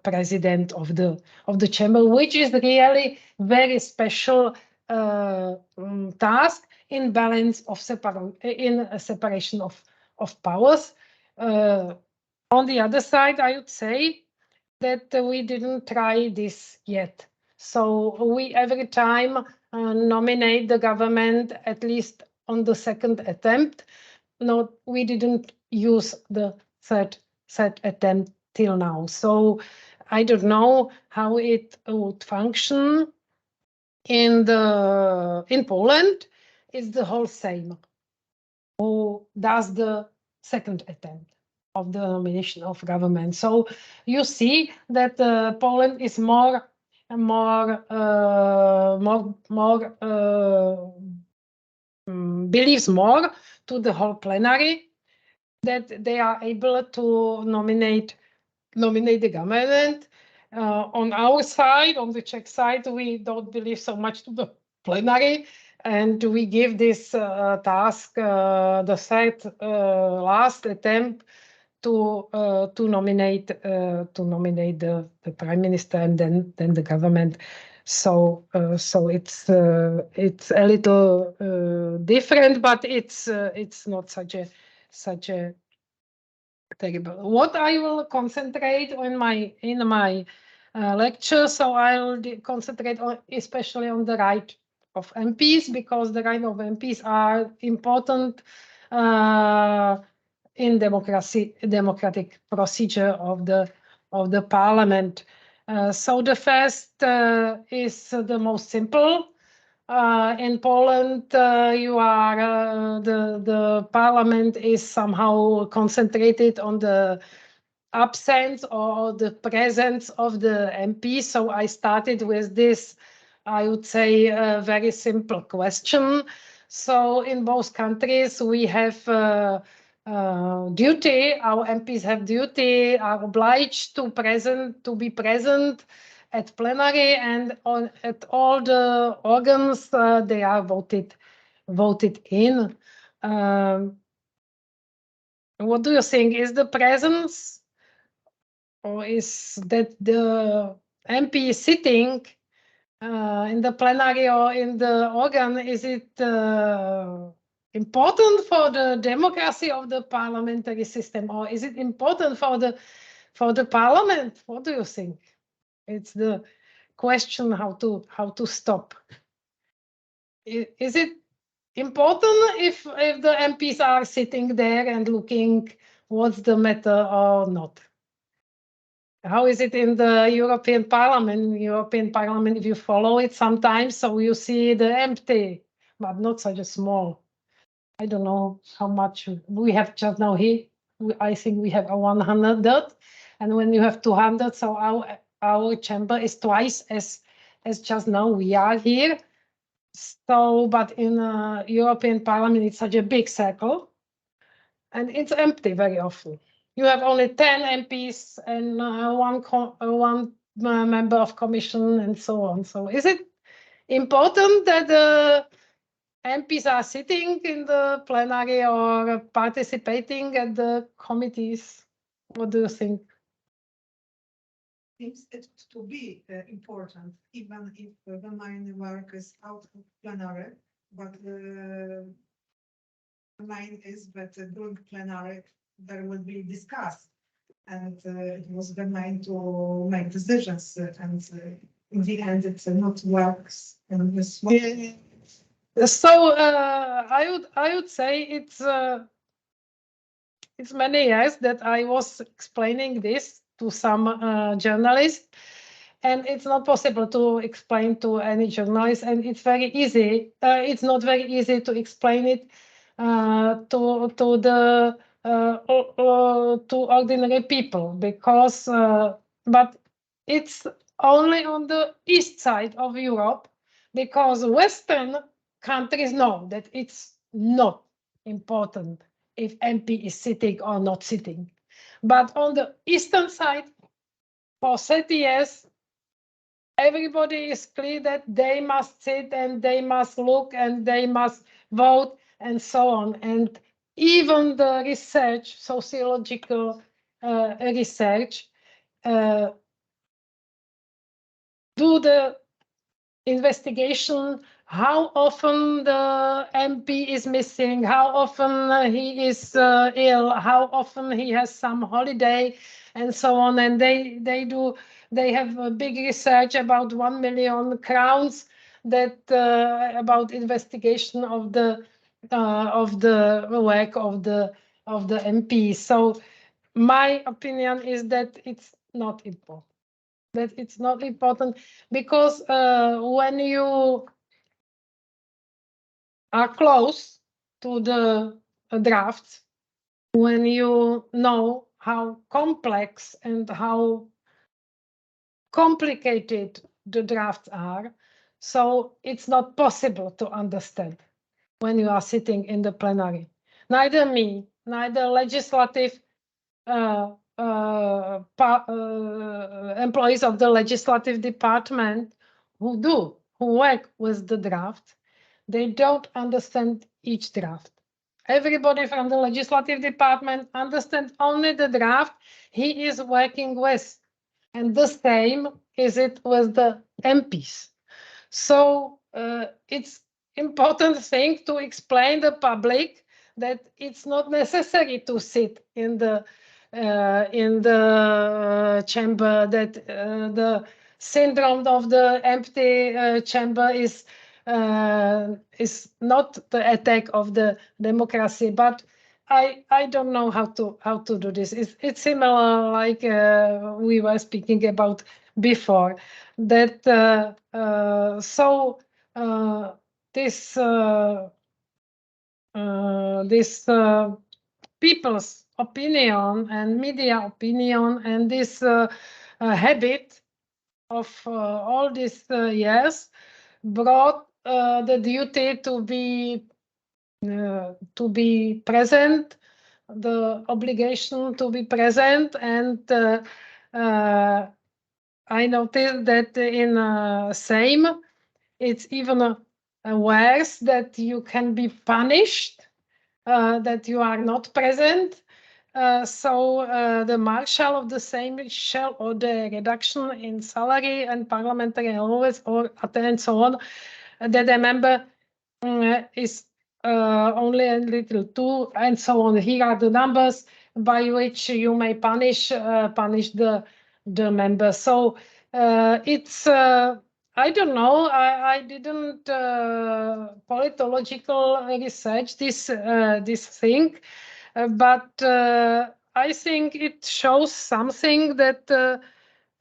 president of the chamber, which is really very special task in balance of separation of powers. On the other side, I would say that we didn't try this yet. So we every time nominate the government, at least on the second attempt. No, we didn't use the third attempt till now. So I don't know how it would function in Poland. It's the whole same. Who does the second attempt of the nomination of government? So you see that Poland is believes more to the whole plenary, that they are able to nominate the government, On our side, on the Czech side, we don't believe so much to the plenary, and we give this task the third last attempt to nominate the prime minister and then the government. So it's a little different, but it's not such a terrible. What I will concentrate on in my lecture, so I'll concentrate on especially on the right of MPs, because the right of MPs are important in democratic procedure of the parliament. So the first is the most simple. In Poland, the parliament is somehow concentrated on the absence or the presence of the MP. So I started with this, I would say, a very simple question. So in both countries, we have duty. Our MPs have duty, are obliged to be present at plenary, and at all the organs they are voted in. What do you think? Is the presence, or is that the MP sitting in the plenary or in the organ, is it important for the democracy of the parliamentary system, or is it important for the parliament? What do you think? It's the question how to stop. Is it important if the MPs are sitting there and looking what's the matter or not? How is it in the European Parliament? European Parliament, if you follow it sometimes, so you see the empty, but not such a small. I don't know how much we have just now here. I think we have a 100, and when you have 200, so our chamber is twice as just now we are here. So, but in European Parliament, it's such a big circle, and it's empty very often. You have only 10 MPs and one member of commission and so on. So is it important that the MPs are sitting in the plenary or participating at the committees? What do you think? Seems it to be important, even if the main work is out of plenary, but the main is that during plenary there will be discussed, and it was the main to make decisions, and in the end it not works in this way. So I would say it's many years that I was explaining this to some journalists, and it's not possible to explain to any journalist, and it's very easy. It's not very easy to explain it to ordinary people, because but it's only on the east side of Europe, because Western countries know that it's not important if MP is sitting or not sitting. But on the eastern side, for 30 years, everybody is clear that they must sit and they must look and they must vote and so on. And even the research, sociological research, do the investigation how often the MP is missing, how often he is ill, how often he has some holiday, and so on. And they have a big research about 1 million crowns that about investigation of the work of the MP. So my opinion is that it's not important. That it's not important because when you are close to the drafts, when you know how complex and how complicated the drafts are, so it's not possible to understand when you are sitting in the plenary. Neither me, neither legislative employees of the legislative department who work with the draft, they don't understand each draft. Everybody from the legislative department understands only the draft he is working with. And the same is it with the MPs. So it's important thing to explain the public that it's not necessary to sit in the chamber, that the syndrome of the empty chamber is not the attack of the democracy. But I don't know how to do this. It's similar like we were speaking about before. That this people's opinion and media opinion and this habit of all these years brought the duty to be present, the obligation to be present, and I noticed that in Sejm it's even worse, that you can be punished, that you are not present. So the marshal of the Sejm shall order reduction in salary and parliamentary allowance and so on, that a member is only a little too, and so on. Here are the numbers by which you may punish the member. So it's I don't know. I didn't politological research this thing, but I think it shows something that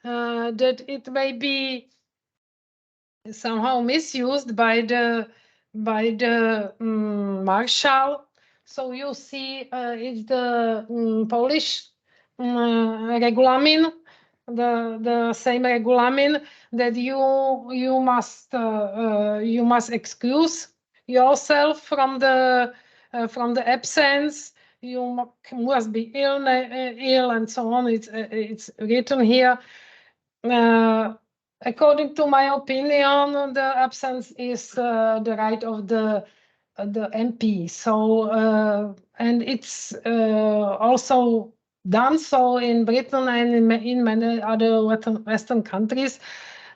that it may be somehow misused by the marshal. So you see, it's the Polish regulamin, the same regulamin, that you must excuse yourself from the absence. You must be ill and so on. It's written here. According to my opinion, the absence is the right of the MP. So and it's also done so in Britain and in many other Western countries.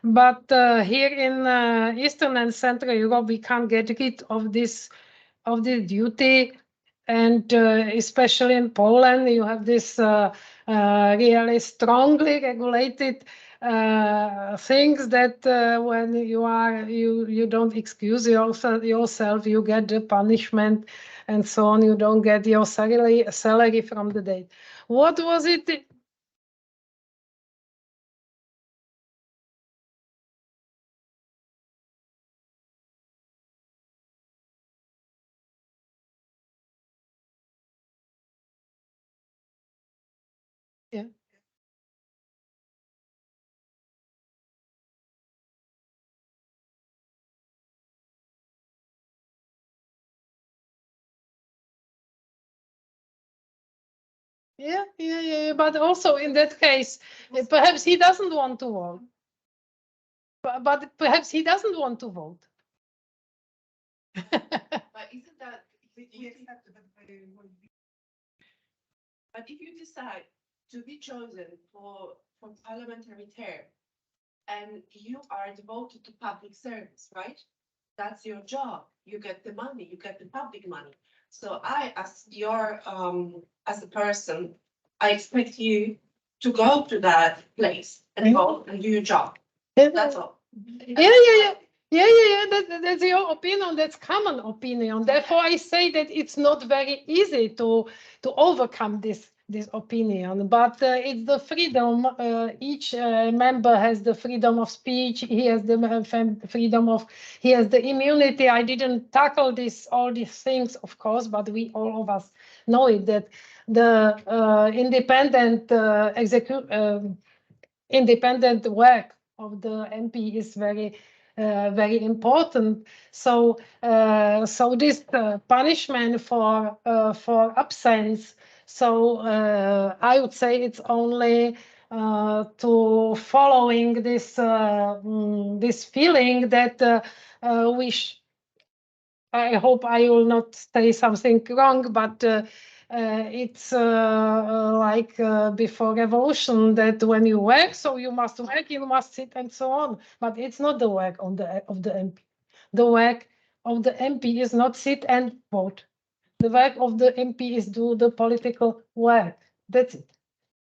But here in Eastern and Central Europe, we can't get rid of this duty. And especially in Poland, you have this really strongly regulated things that when you don't excuse yourself, you get the punishment and so on. You don't get your salary from the date. What was it? Yeah. Yeah. But also in that case, perhaps he doesn't want to vote. But perhaps he doesn't want to vote. But isn't that We accept that they will be. But if you decide to be chosen for parliamentary term and you are devoted to public service, right? That's your job. You get the money, you get the public money. So I, as your as a person, I expect you to go to that place and vote and do your job. That's all. Yeah. That's your opinion. That's common opinion. Therefore, I say that it's not very easy to overcome this opinion. But it's the freedom. Each member has the freedom of speech. He has the freedom of. He has the immunity. I didn't tackle all these things, of course, but we all of us know it, that the independent work of the MP is very important. So this punishment for absence So I would say it's only to following this this feeling that I hope I will not say something wrong, but it's like before revolution, that when you work, so you must work, you must sit and so on. But it's not the work of the MP. The work of the MP is not sit and vote. The work of the MP is do the political work. That's it.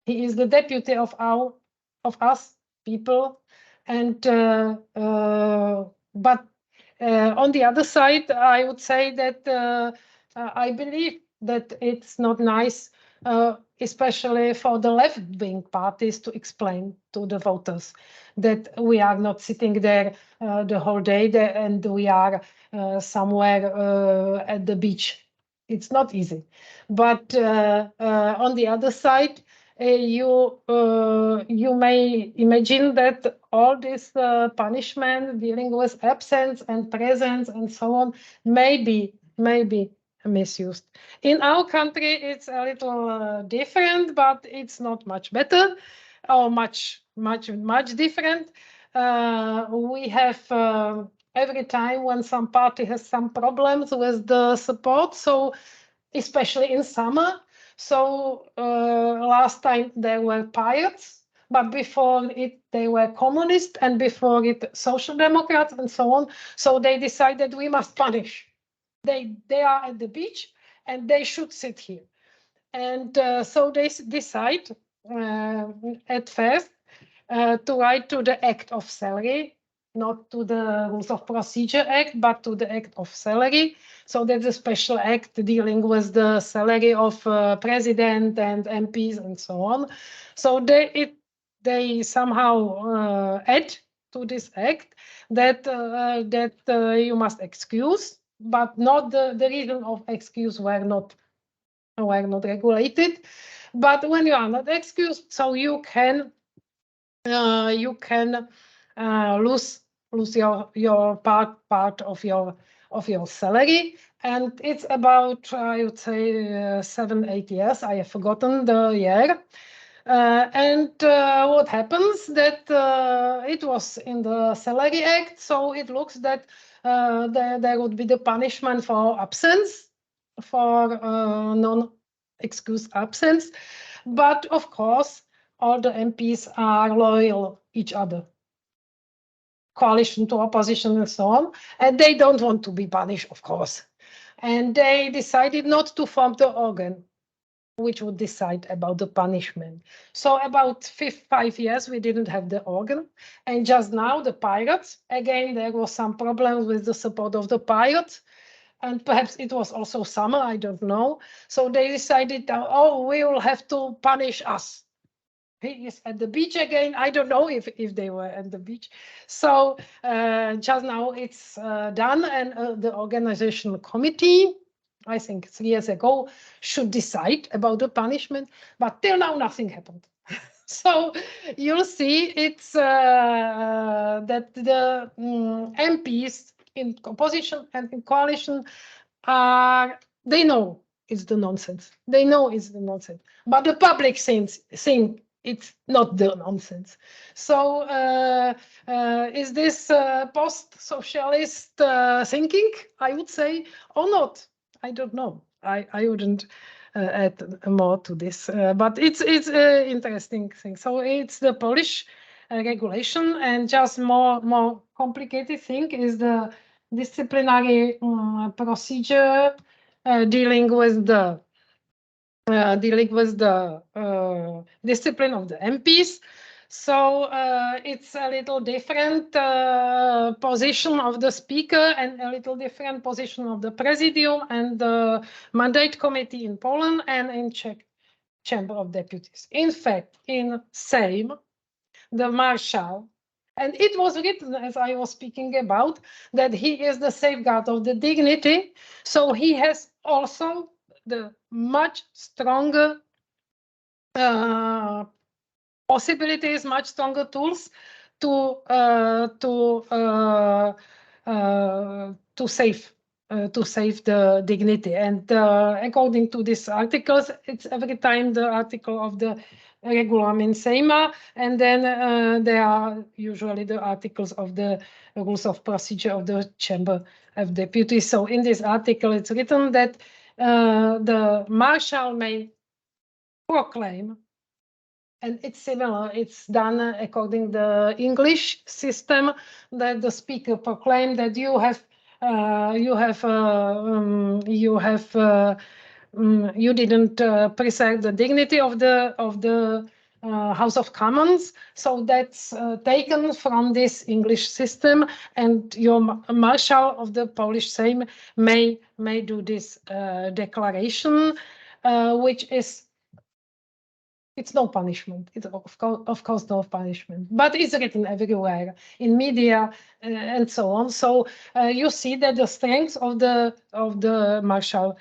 He is the deputy of us people, and but on the other side, I would say that I believe that it's not nice, especially for the left-wing parties, to explain to the voters that we are not sitting there the whole day and we are somewhere at the beach. It's not easy. But on the other side, you may imagine that all this punishment dealing with absence and presence and so on may be misused. In our country, it's a little different, but it's not much better or much different. We have every time when some party has some problems with the support, so especially in summer. So last time there were pirates, but before it they were communists, and before it social democrats and so on. So they decided we must punish. They are at the beach and they should sit here. And so they decide at first to write to the Act of Salary, not to the Rules of Procedure Act, but to the Act of Salary. So that's a special act dealing with the salary of president and MPs and so on. So they somehow add to this act that you must excuse, but not the reason of excuse were not regulated. But when you are not excused, so you can lose your part of your salary, and it's about I would say 7-8 years. I have forgotten the year. And what happens that it was in the Salary Act, so it looks that there would be the punishment for absence, for non-excused absence, but of course all the MPs are loyal each other, coalition to opposition and so on, and they don't want to be punished, of course. And they decided not to form the organ which would decide about the punishment. So about 5 years we didn't have the organ, and just now the pirates, again there was some problems with the support of the pirates, and perhaps it was also summer, I don't know. So they decided, oh, we will have to punish us. He is at the beach again. I don't know if they were at the beach. So just now it's done, and the organization committee, I think 3 years ago, should decide about the punishment, but till now nothing happened. So you'll see it's that the MPs in opposition and in coalition they know it's the nonsense. They know it's the nonsense, but the public think it's not the nonsense. So is this post-socialist thinking, I would say, or not? I don't know. I wouldn't add more to this, but it's an interesting thing. So it's the Polish regulation, and just more complicated thing is the disciplinary procedure dealing with the discipline of the MPs. So it's a little different position of the speaker, and a little different position of the presidium and the mandate committee in Poland and in Czech Chamber of Deputies. In fact, in Sejm, the marshal, and it was written, as I was speaking about, that he is the safeguard of the dignity. So he has also the much stronger possibilities, much stronger tools to save the dignity. And according to these articles, it's every time the article of the Regulamin Sejma, and then there are usually the articles of the rules of procedure of the Chamber of Deputies. So in this article, it's written that the Marshal may proclaim, and it's similar, it's done according to the English system, that the speaker proclaimed that you didn't preserve the dignity of the House of Commons, so that's taken from this English system, and your Marshal of the Polish Sejm may do this declaration, which is, it's no punishment. It's of course no punishment, but it's written everywhere in media and so on. So you see that the strength of the Marshal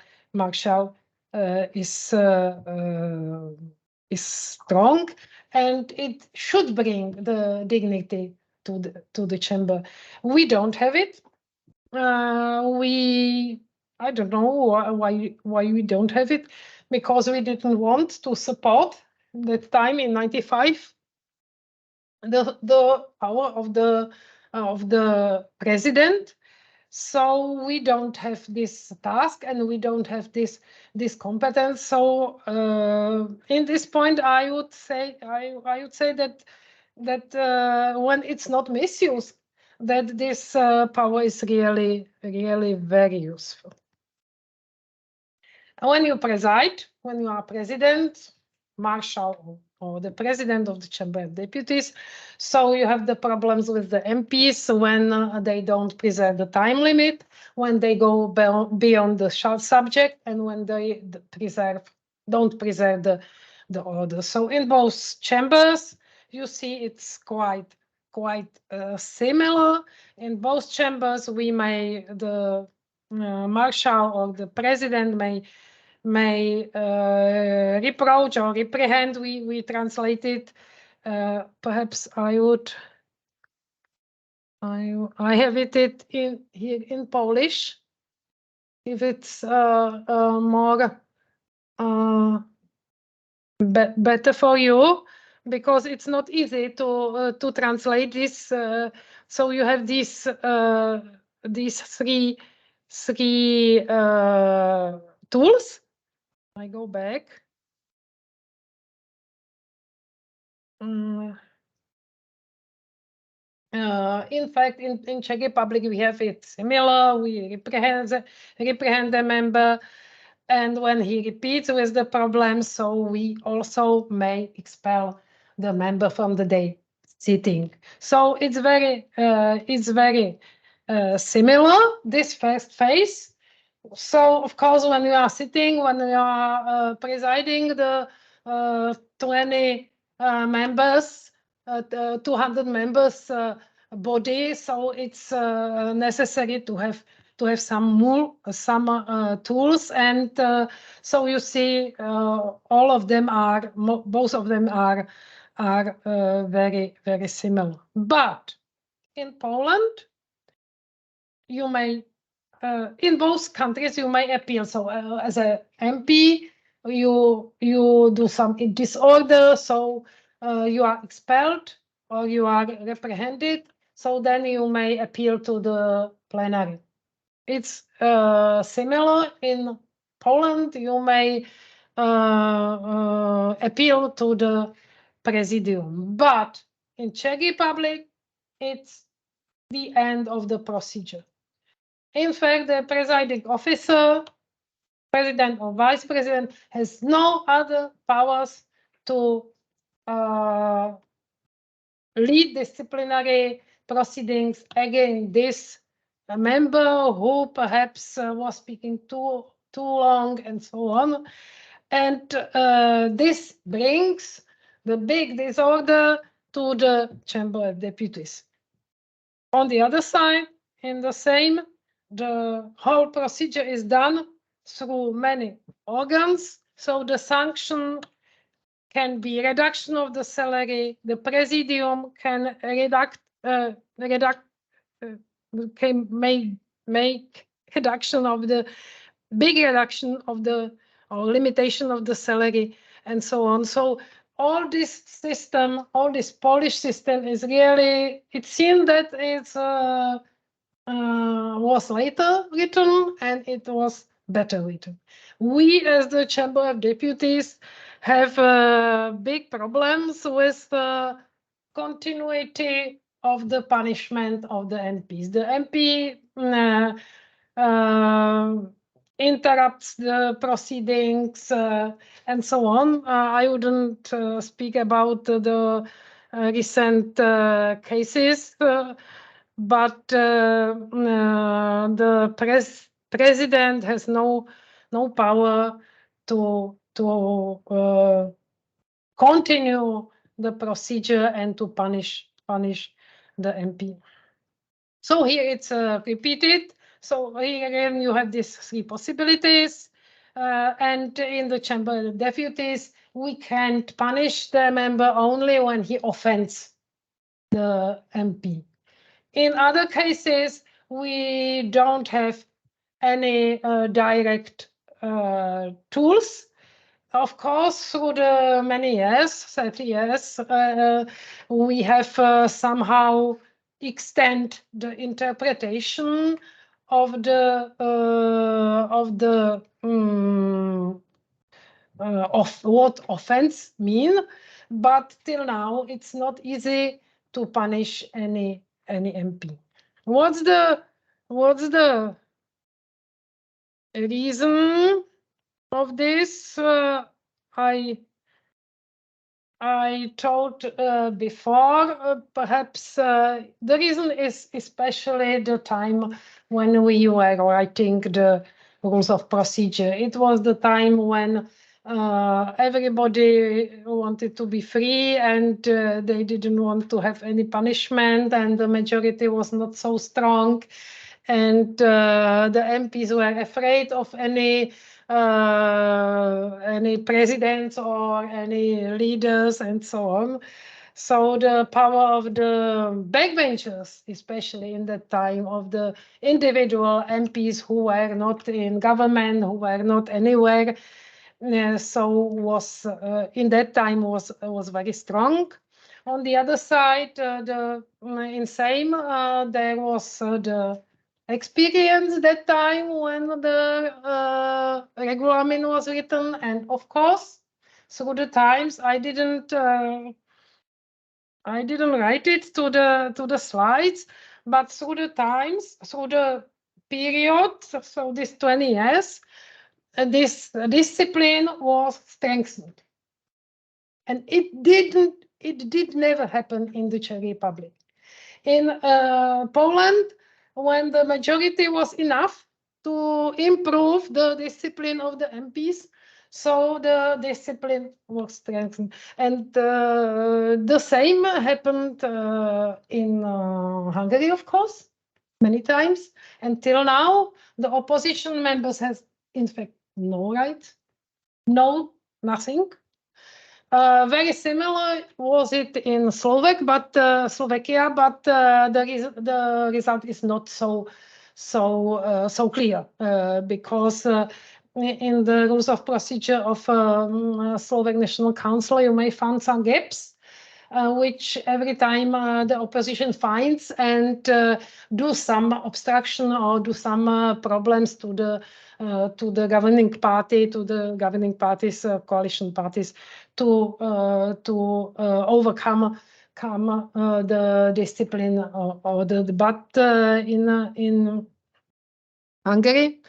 is strong, and it should bring the dignity to the chamber. We don't have it. I don't know why we don't have it, because we didn't want to support that time in 95 the power of the president. So we don't have this task, and we don't have this competence. So in this point, I would say that when it's not misused, that this power is really very useful. When you preside, when you are president, marshal, or the president of the Chamber of Deputies, so you have the problems with the MPs when they don't preserve the time limit, when they go beyond the subject, and when they don't preserve the order. So in both chambers, you see it's quite similar. In both chambers, the marshal or the president may reproach or reprehend. We translate it. Perhaps I have it here in Polish, if it's more better for you, because it's not easy to translate this. So you have these three tools. I go back. In fact, in Czech Republic, we have it similar. We reprehend the member, and when he repeats with the problem, so we also may expel the member from the day sitting. So it's very similar, this first phase. So of course, when you are sitting, when you are presiding the 20 members, 200 members body, so it's necessary to have some tools, and so you see both of them are very similar. But in Poland, you may in both countries you may appeal. So as a MP, you do some disorder, so you are expelled or you are reprehended, so then you may appeal to the plenary. It's similar in Poland. You may appeal to the presidium, but in Czech Republic, it's the end of the procedure. In fact, the presiding officer, president or vice president, has no other powers to lead disciplinary proceedings against this member who perhaps was speaking too long and so on. And this brings the big disorder to the Chamber of Deputies. On the other side, in the same, the whole procedure is done through many organs. So the sanction can be reduction of the salary. The presidium can reduction of the big reduction of the or limitation of the salary and so on. So all this system, all this Polish system is really, it seemed that it's was later written and it was better written. We as the Chamber of Deputies have big problems with the continuity of the punishment of the MPs. The MP interrupts the proceedings and so on. I wouldn't speak about the recent cases, but the president has no power to continue the procedure and to punish the MP. So here it's repeated. So here again you have these three possibilities, and in the Chamber of Deputies we can't punish the member only when he offends the MP. In other cases, we don't have any direct tools. Of course, through the many years, 30 years, we have somehow extend the interpretation of what offense mean, but till now it's not easy to punish any MP. What's the reason of this? I told before, perhaps the reason is especially the time when we were writing the rules of procedure. It was the time when everybody wanted to be free and they didn't want to have any punishment, and the majority was not so strong, and the MPs were afraid of any presidents or any leaders and so on. So the power of the backbenchers, especially in that time, of the individual MPs who were not in government, who were not anywhere, so was in that time was very strong. On the other side, in same there was the experience that time when the regulamen was written, and of course through the times I didn't write it to the slides, but through the times, through the period, so this 20 years, this discipline was strengthened, and it did never happen in the Czech Republic. In Poland, when the majority was enough to improve the discipline of the MPs, so the discipline was strengthened. And the same happened in Hungary, of course, many times. Until now, the opposition members has, in fact, no rights, nothing. Very similar was it in Slovakia, but the result is not so clear because in the rules of procedure of Slovak National Council you may find some gaps which every time the opposition finds and do some obstruction or do some problems to the governing party, to the governing parties, coalition parties, to overcome the discipline order. But in Hungary,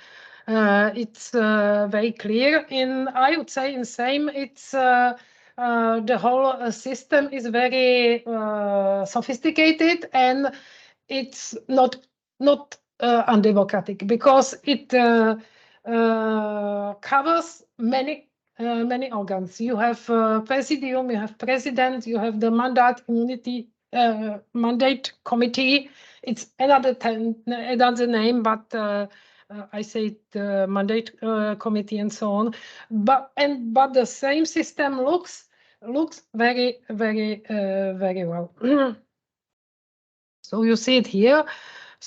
it's very clear. I would say in same, it's the whole system is very sophisticated, and it's not undemocratic because it covers many organs. You have presidium, you have president, you have the mandate committee. It's another name, but I say the mandate committee and so on. But the same system looks very well. So you see it here.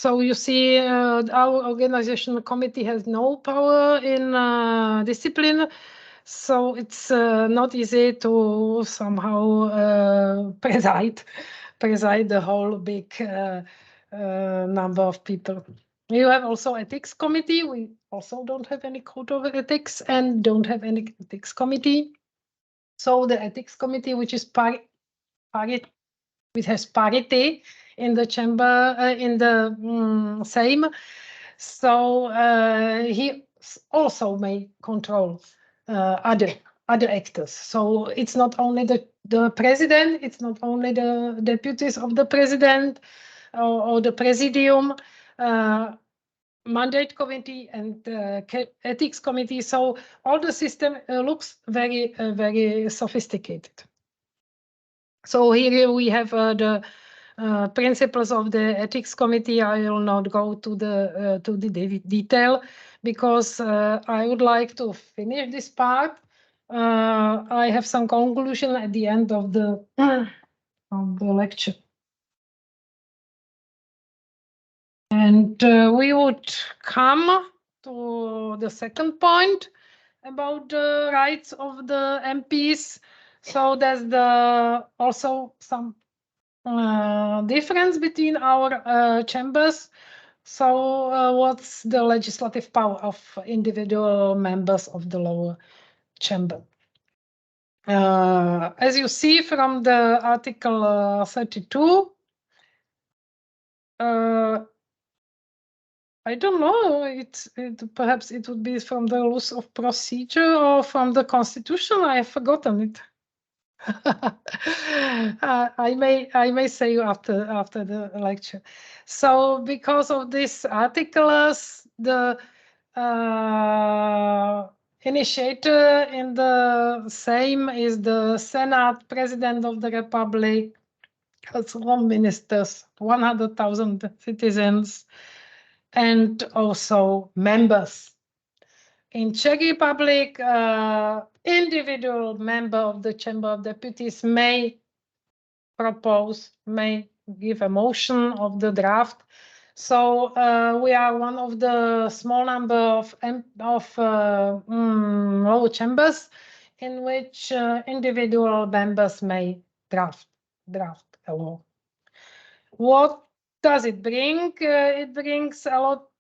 So you see, our organizational committee has no power in discipline, so it's not easy to somehow preside the whole big number of people. You have also ethics committee. We also don't have any code of ethics and don't have any ethics committee. So the ethics committee, which is which has parity in the chamber, in the same. So he also may control other actors. So it's not only the president, it's not only the deputies of the president or the presidium, mandate committee and ethics committee. So all the system looks very, very sophisticated. So here we have the principles of the ethics committee. I will not go to the detail because I would like to finish this part. I have some conclusion at the end of the lecture. And we would come to the second point about the rights of the MPs. So there's also some difference between our chambers. So what's the legislative power of individual members of the lower chamber? As you see from the Article 32, I don't know, perhaps it would be from the rules of procedure or from the Constitution. I have forgotten it. I may say you after the lecture. So because of these articles, the initiator in the same is the Senate, President of the Republic, one ministers, 100,000 citizens, and also members. In Czech Republic, individual member of the Chamber of Deputies may give a motion of the draft. So we are one of the small number of lower chambers in which individual members may draft a law. What does it bring? It brings a lot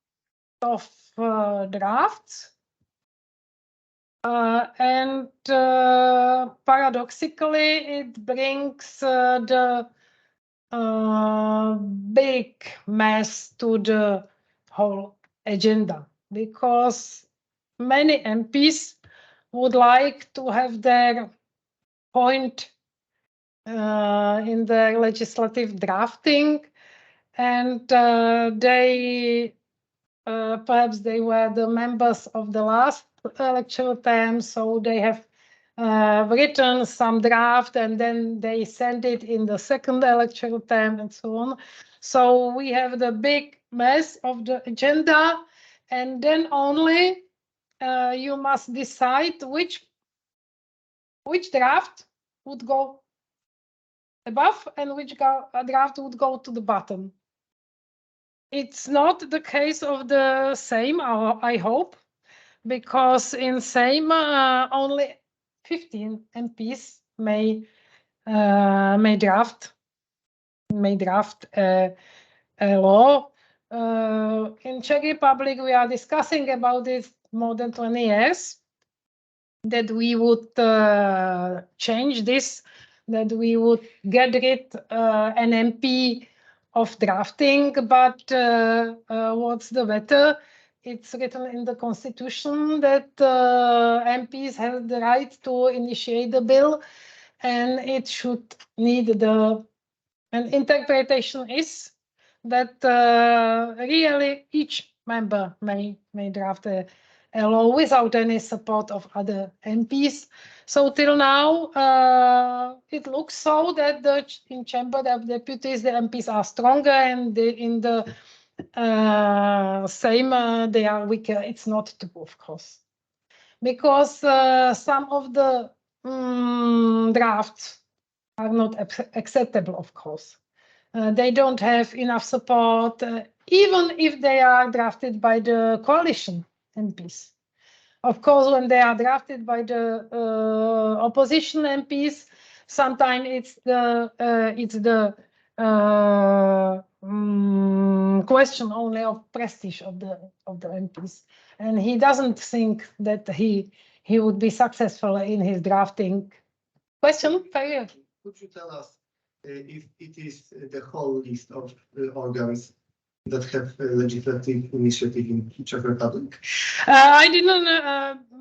of drafts. And paradoxically, it brings the big mess to the whole agenda, because many MPs would like to have their point in their legislative drafting, and they perhaps they were the members of the last electoral term, so they have written some draft and then they send it in the second electoral term and so on. So we have the big mess of the agenda, and then only you must decide which draft would go above and which draft would go to the bottom. It's not the case of the same, I hope, because in same only 15 MPs may draft a law. In Czech Republic, we are discussing about it more than 20 years, that we would change this, that we would get rid an MP of drafting, but what's the matter? It's written in the Constitution that MPs have the right to initiate the bill, and it should need an interpretation is that really each member may draft a law without any support of other MPs. So till now, it looks so that in Chamber of Deputies, the MPs are stronger, and in the same, they are weaker. It's not true, of course, because some of the drafts are not acceptable, of course. They don't have enough support. even if they are drafted by the coalition MPs. Of course, when they are drafted by the opposition MPs, sometimes it's the question only of prestige of the MPs, and he doesn't think that he would be successful in his drafting. Question? Could you tell us if it is the whole list of organs that have legislative initiative in Czech Republic? I didn't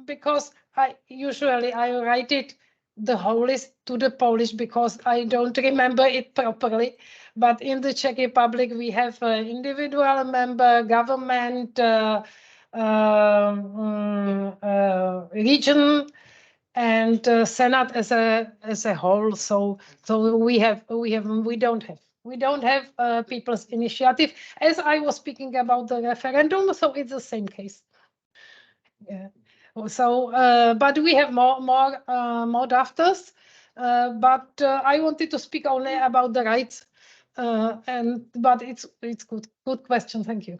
because I usually write it the whole list to the Polish because I don't remember it properly. But in the Czech Republic, we have individual member, government, region, and Senate as a whole. So we don't have people's initiative. As I was speaking about the referendum, so it's the same case. Yeah. So, but we have more drafters. But I wanted to speak only about the rights. But it's good question. Thank you.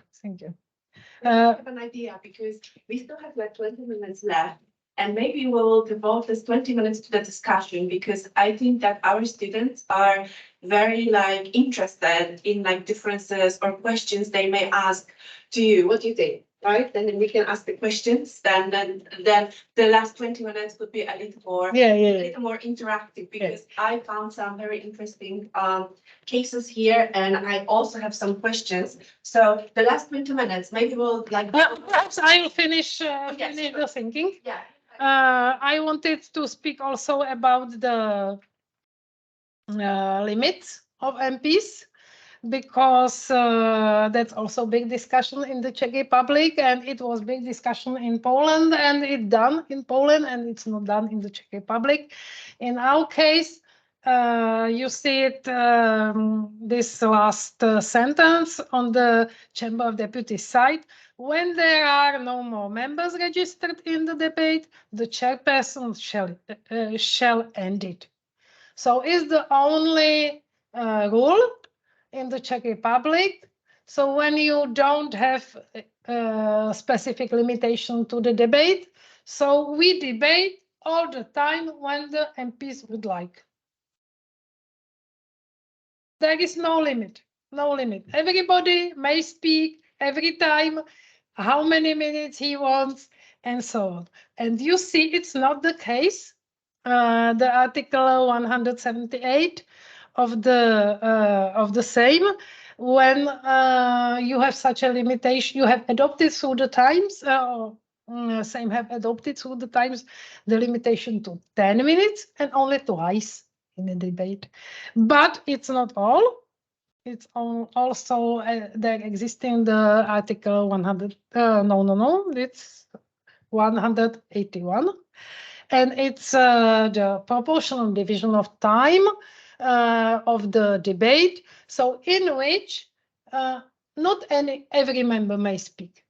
I have an idea because we still have like 20 minutes left. And maybe we'll devote this 20 minutes to the discussion because I think that our students are very interested in differences or questions they may ask to you. What do you think? Right? And then we can ask the questions. Then the last 20 minutes would be a little more, a little more interactive because I found some very interesting cases here, and I also have some questions. So the last 20 minutes, maybe we'll perhaps I'll finish the thinking. Yeah. I wanted to speak also about the limits of MPs because that's also big discussion in the Czech Republic, and it was big discussion in Poland, and it's done in Poland, and it's not done in the Czech Republic. In our case, you see it this last sentence on the Chamber of Deputies side. When there are no more members registered in the debate, the chairperson shall end it. So it's the only rule in the Czech Republic. So when you don't have a specific limitation to the debate, so we debate all the time when the MPs would like. There is no limit, no limit. Everybody may speak every time, how many minutes he wants, and so on. And you see, it's not the case. The Article 178 of the same, when you have such a limitation, you have adopted through the times, same have adopted through the times, the limitation to 10 minutes and only twice in a debate. But it's not all. It's also there existing the Article 100. It's 181, and it's the proportional division of time of the debate. So in which not every member may speak.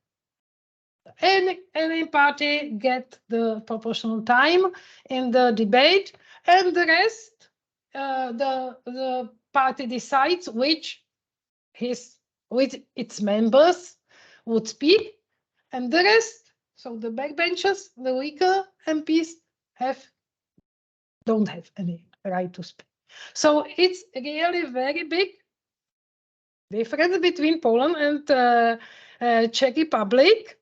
Any party get the proportional time in the debate, and the rest the party decides which its members would speak, and the rest, so the backbenchers, the weaker MPs don't have any right to speak. So it's really very big difference between Poland and Czech Republic,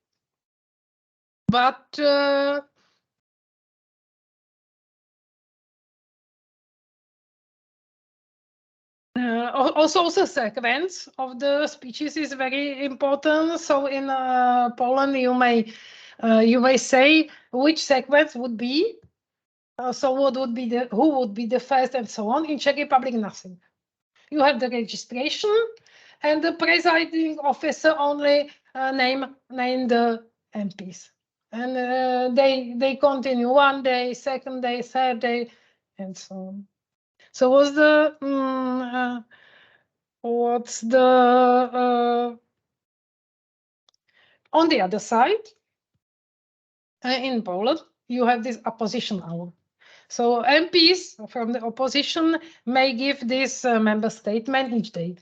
but also the sequence of the speeches is very important. So in Poland, you may say which sequence would be. So what would be who would be the first, and so on. In Czech Republic, nothing. You have the registration, and the presiding officer only name the MPs, and they continue one day, second day, third day, and so on. So what's the on the other side? In Poland, you have this opposition hour. So MPs from the opposition may give this member statement each day.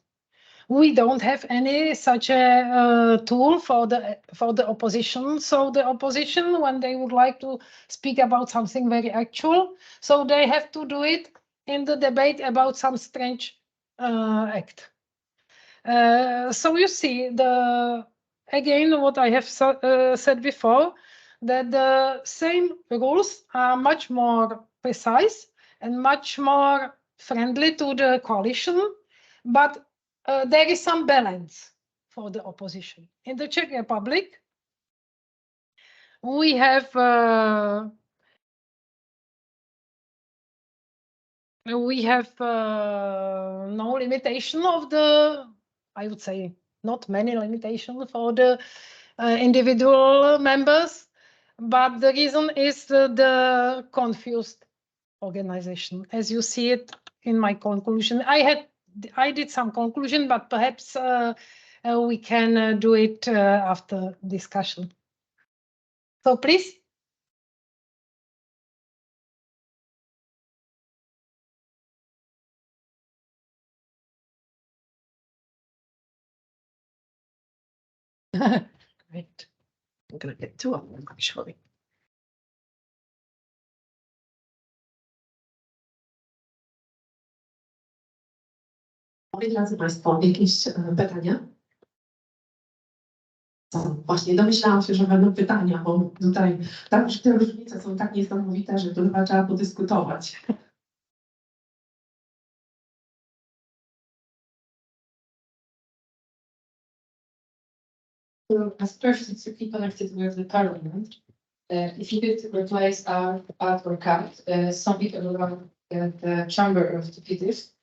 we don't have any such a tool for the opposition. So the opposition, when they would like to speak about something very actual, so they have to do it in the debate about some strange act. So you see, again, what I have said before, that the same rules are much more precise and much more friendly to the coalition, but there is some balance for the opposition. In the Czech Republic, we have no limitation of the, I would say, not many limitations for the individual members, but the reason is the confused organization, as you see it in my conclusion. I did some conclusion, but perhaps we can do it after discussion. So please. Great. I'm going to get two of them, actually. Drodzy Państwo, jakieś pytania? Właśnie domyślałam się, że będą pytania, bo tutaj te różnice są tak niesamowite, że tu chyba trzeba podyskutować. As persons to be connected with the parliament, if you could replace art or cut, some people around the chamber of deputies,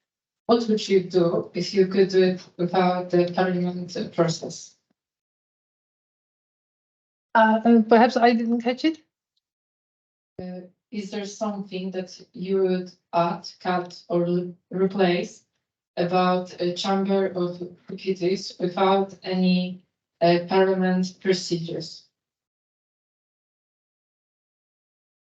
what would you do if you could do it without the parliament process? Perhaps I didn't catch it. Is there something that you would add, cut, or replace about a chamber of deputies without any parliament procedures?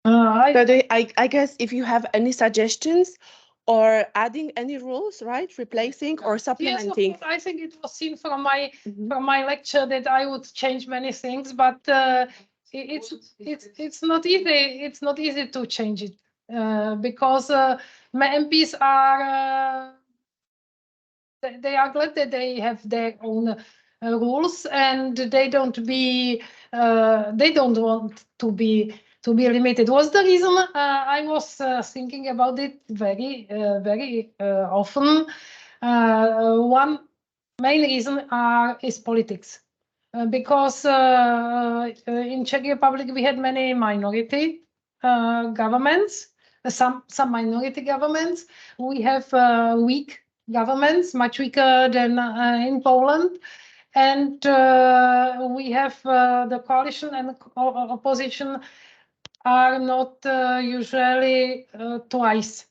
I guess if you have any suggestions or adding any rules, right? Replacing or supplementing. Yes, I think it was seen from my lecture that I would change many things, but it's not easy. It's not easy to change it because MPs are they are glad that they have their own rules and they don't want to be limited. Was the reason I was thinking about it very often. One main reason is politics, because in Czech Republic we had many minority governments, some minority governments. We have weak governments, much weaker than in Poland. And we have the coalition and opposition are not usually twice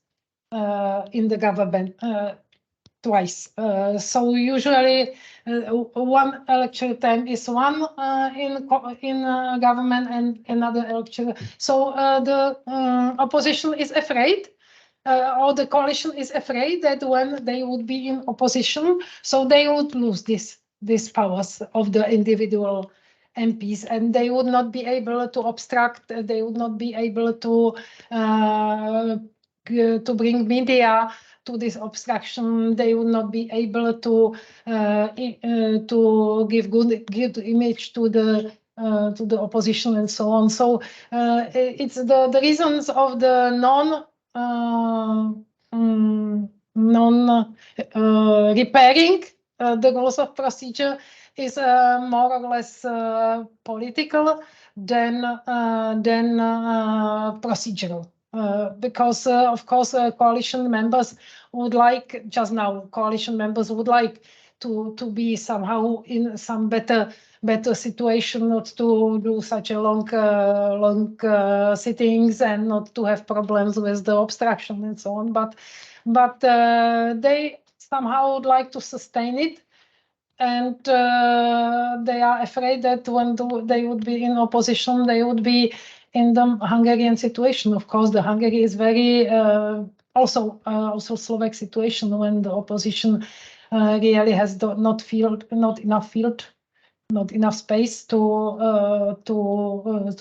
in the government, twice. So usually one election term is one in government and another election. So the opposition is afraid, or the coalition is afraid that when they would be in opposition, so they would lose these powers of the individual MPs, and they would not be able to obstruct. They would not be able to bring media to this obstruction. They would not be able to give good image to the opposition and so on. So it's the reasons of the non repairing the rules of procedure is more or less political than procedural. Because of course coalition members would like, just now coalition members would like to be somehow in some better situation, not to do such a long sittings and not to have problems with the obstruction and so on, but they somehow would like to sustain it, and they are afraid that when they would be in opposition, they would be in the Hungarian situation. Of course, the Hungary is very also Slovak situation when the opposition really has not enough space to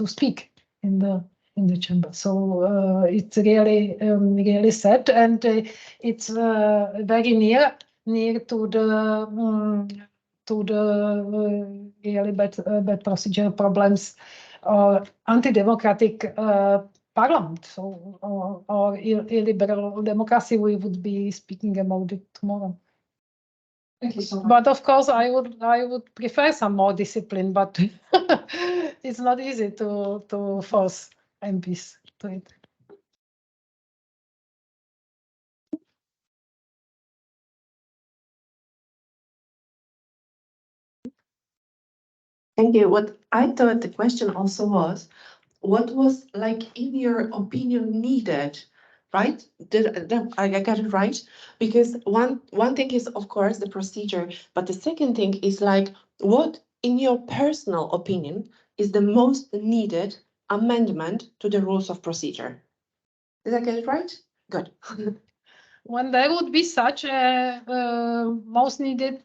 speak in the chamber. So it's really sad, and it's very near to the really bad procedural problems or anti-democratic parliament, so or illiberal democracy. We would be speaking about it tomorrow. Thank you so much. But of course, I would prefer some more discipline, but it's not easy to force MPs to it. Thank you. What I thought the question also was, what was, like, in your opinion, needed, right? Did I got it right? Because one thing is, of course, the procedure, but the second thing is, like, what, in your personal opinion, is the most needed amendment to the rules of procedure? Did I get it right? Good. When there would be such a most needed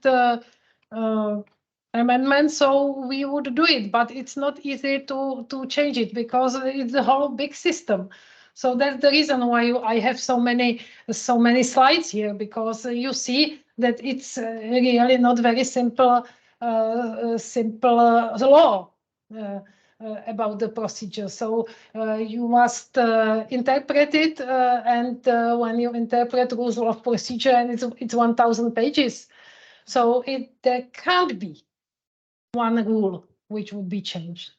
amendment, so we would do it, but it's not easy to change it because it's a whole big system. So that's the reason why I have so many slides here, because you see that it's really not very simple law about the procedure. So you must interpret it, and when you interpret rules of procedure, and it's 1,000 pages, so there can't be one rule which would be changed.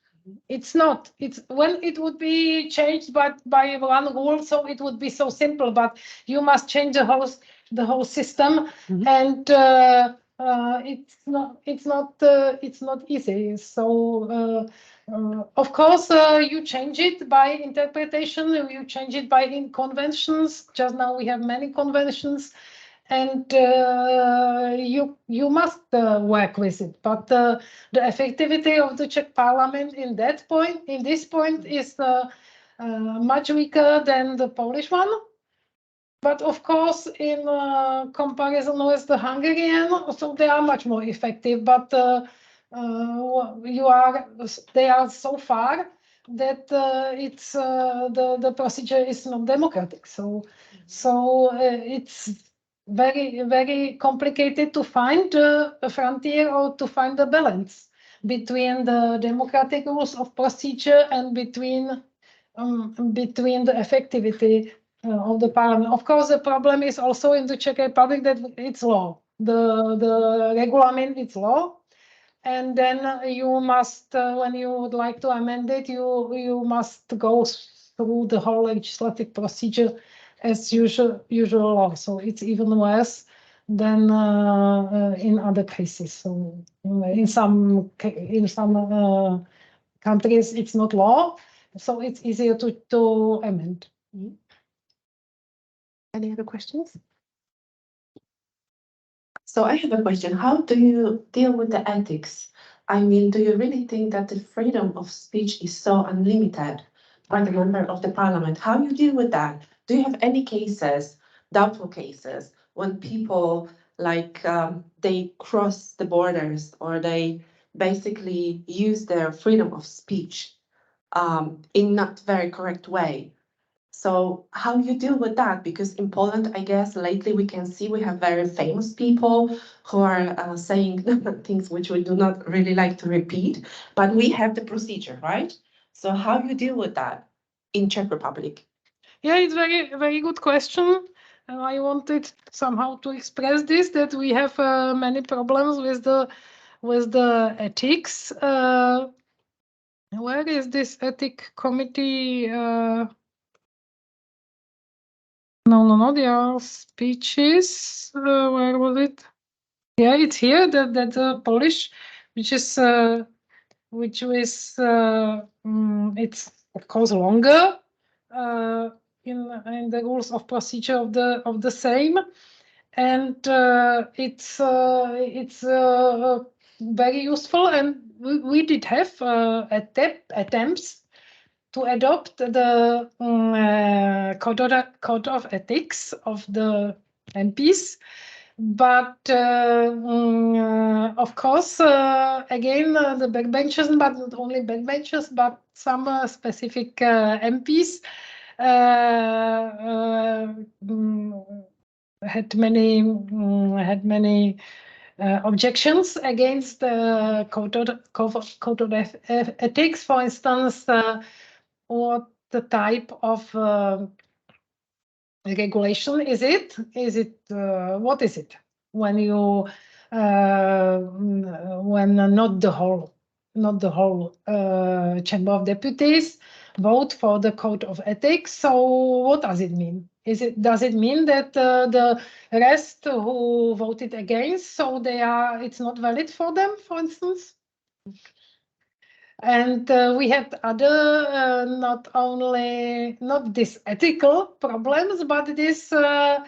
It's not. It's when it would be changed, but by one rule, so it would be so simple. But you must change the whole system, and it's not easy. So of course you change it by interpretation. You change it by conventions. Just now we have many conventions. And you must work with it, but the effectivity of the Czech Parliament in this point, is much weaker than the Polish one. But of course, in comparison with the Hungarian, so they are much more effective. But they are so far that it's the procedure is not democratic. So it's very complicated to find a frontier or to find a balance between the democratic rules of procedure and between the effectivity of the parliament. Of course, the problem is also in the Czech Republic that it's law. The regulament is law, and then you must, when you would like to amend it, you must go through the whole legislative procedure as usual law. So it's even worse than in other cases. So in some countries it's not law, so it's easier to amend. Any other questions? So I have a question. How do you deal with the ethics? I mean, do you really think that the freedom of speech is so unlimited by the member of the parliament? How do you deal with that? Do you have any cases, doubtful cases, when people, like, they cross the borders, or they basically use their freedom of speech in not very correct way? So how do you deal with that? Because in Poland, I guess lately we can see we have very famous people who are saying things which we do not really like to repeat, but we have the procedure, right? So how do you deal with that in Czech Republic? Yeah, it's very good question. And I wanted somehow to express this, that we have many problems with the ethics. Where is this ethic committee? No, there are speeches. Where was it? Yeah, it's here. That Polish, which is it's of course longer in the rules of procedure of the same, and it's very useful. And we did have attempts to adopt the code of ethics of the MPs, But of course, again, the backbenchers, but not only backbenchers, but some specific MPs had many objections against the code of ethics. For instance, what the type of regulation is it? What is it when you when not the whole Chamber of Deputies vote for the code of ethics? So what does it mean? Does it mean that the rest who voted against, so it's not valid for them, for instance? And we had other, not these ethical problems, but this, I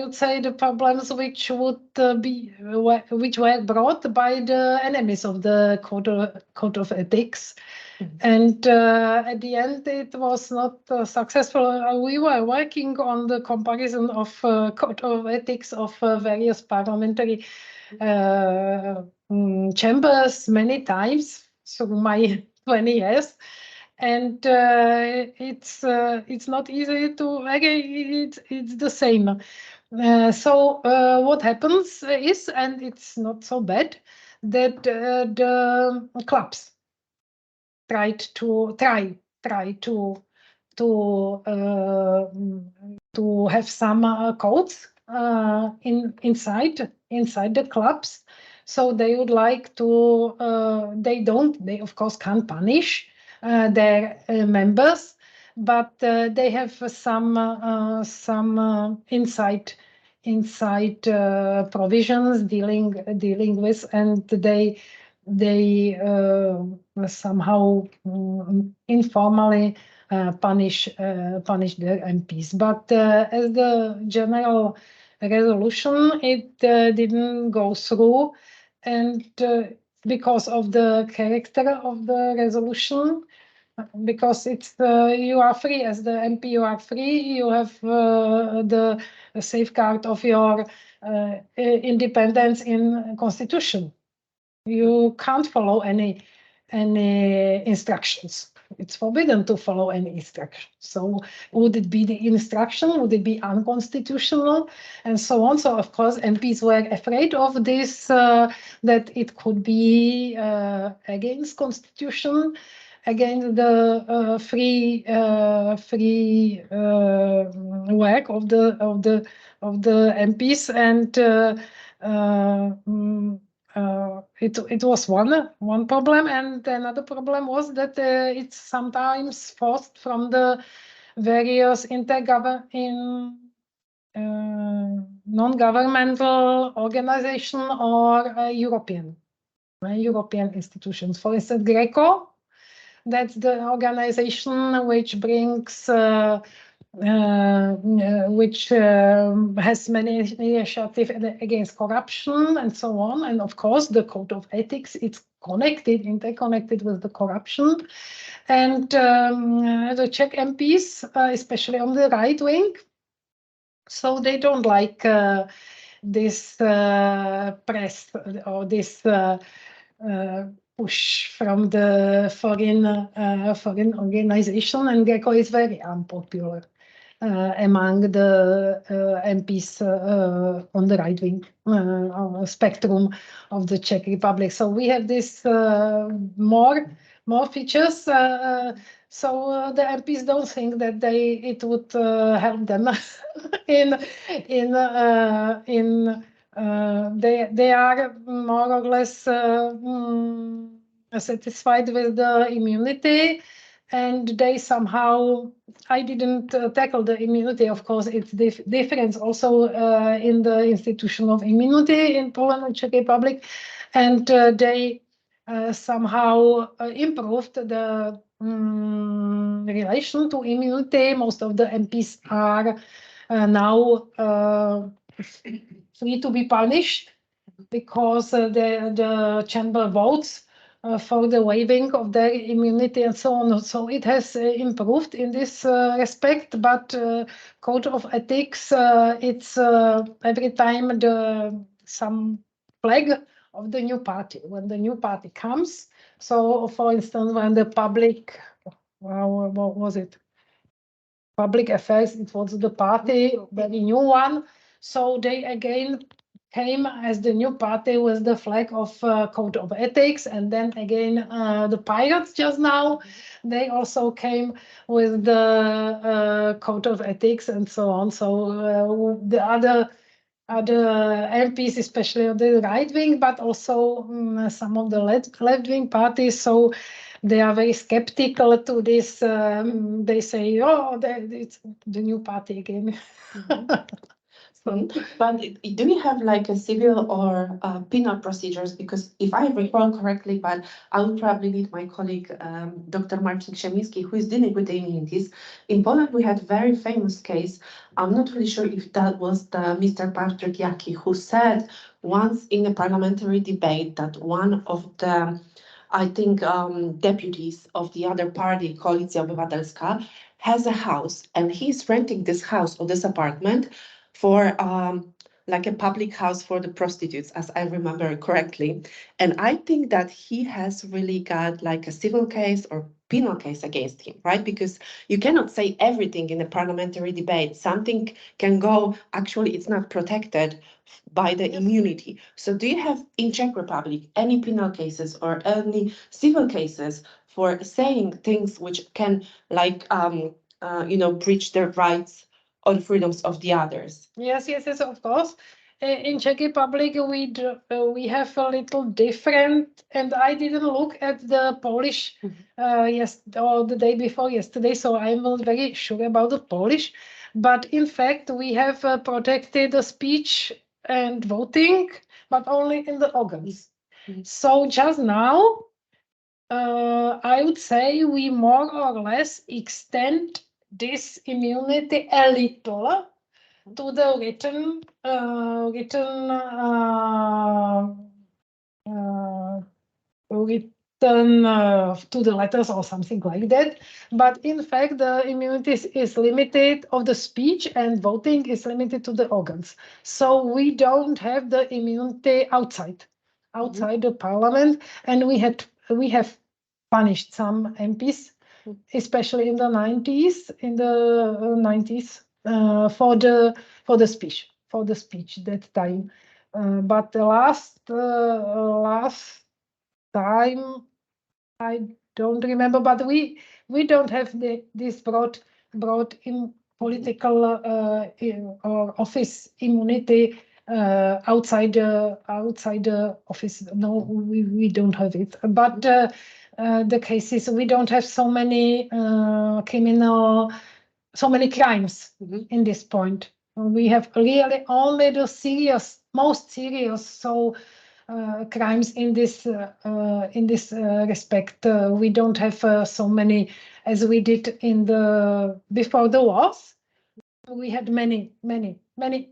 would say, the problems which would which were brought by the enemies of the code of ethics. And at the end, it was not successful. We were working on the comparison of code of ethics of various parliamentary chambers many times through my 20 years, and it's not easy to it's the same. So what happens is, and it's not so bad, that the clubs try to have some codes inside the clubs. So they would like to, they of course can't punish their members, but they have some inside provisions dealing with, and they somehow informally punish their MPs. But as the general resolution, it didn't go through, and because of the character of the resolution, because it's you are free as the MP, you are free, you have the safeguard of your independence in constitution. You can't follow any instructions. It's forbidden to follow any instruction. So would it be the instruction? Would it be unconstitutional? And so on. So of course, MPs were afraid of this, that it could be against constitution, against the free work of the MPs, and it was one problem, and another problem was that it's sometimes forced from the various non-governmental organization or European institutions. For instance, Greco, that's the organization which brings which has many initiatives against corruption and so on. And of course, the code of ethics, it's interconnected with the corruption. And the Czech MPs, especially on the right wing, so they don't like this press or this push from the foreign organization, and Greco is very unpopular among the MPs on the right wing spectrum of the Czech Republic. So we have this more features. So the MPs don't think that it would help them they are more or less satisfied with the immunity, and they somehow, I didn't tackle the immunity, of course, it's difference also in the institution of immunity in Poland and Czech Republic, and they somehow improved the relation to immunity. Most of the MPs are now free to be punished because the chamber votes for the waiving of their immunity and so on. So it has improved in this respect, but code of ethics, it's every time some flag of the new party, when the new party comes. So for instance, when the public, what was it? Public affairs, it was the party, very new one. So they again came as the new party with the flag of code of ethics, and then again the pirates just now, they also came with the code of ethics and so on. So the other MPs, especially on the right wing, but also some of the left wing parties, so they are very skeptical to this. They say, oh, it's the new party again. So, But do you have like a civil or penal procedures? Because if I recall correctly, but I would probably need my colleague, Dr. Marcin Krzemiński, who is dealing with the immunities. In Poland, we had very famous case. I'm not really sure if that was the Mr. Patrick Jaki, who said once in a parliamentary debate that one of the, I think, deputies of the other party, Koalicja Obywatelska, has a house and he's renting this house or this apartment for like a public house for the prostitutes, as I remember correctly. And I think that he has really got like a civil case or penal case against him, right? Because you cannot say everything in a parliamentary debate. Something can go, actually, it's not protected by the immunity. So do you have in Czech Republic any penal cases or any civil cases for saying things which can like, breach the rights or the freedoms of the others? yes, of course. In Czech Republic, we have a little different, and I didn't look at the Polish or the day before yesterday, so I'm not very sure about the Polish. But in fact, we have protected the speech and voting, but only in the organs. So just now, I would say we more or less extend this immunity a little to the written to the letters or something like that. But in fact, the immunity is limited of the speech, and voting is limited to the organs. So we don't have the immunity outside the parliament, and we have punished some MPs, especially in the 90s, for the speech that time. But the last time, I don't remember, but we don't have this broad in political or office immunity outside the office. No, we don't have it. But the cases, we don't have so many crimes in this point. We have really only the most serious crimes in this respect. We don't have so many as we did before the wars. We had many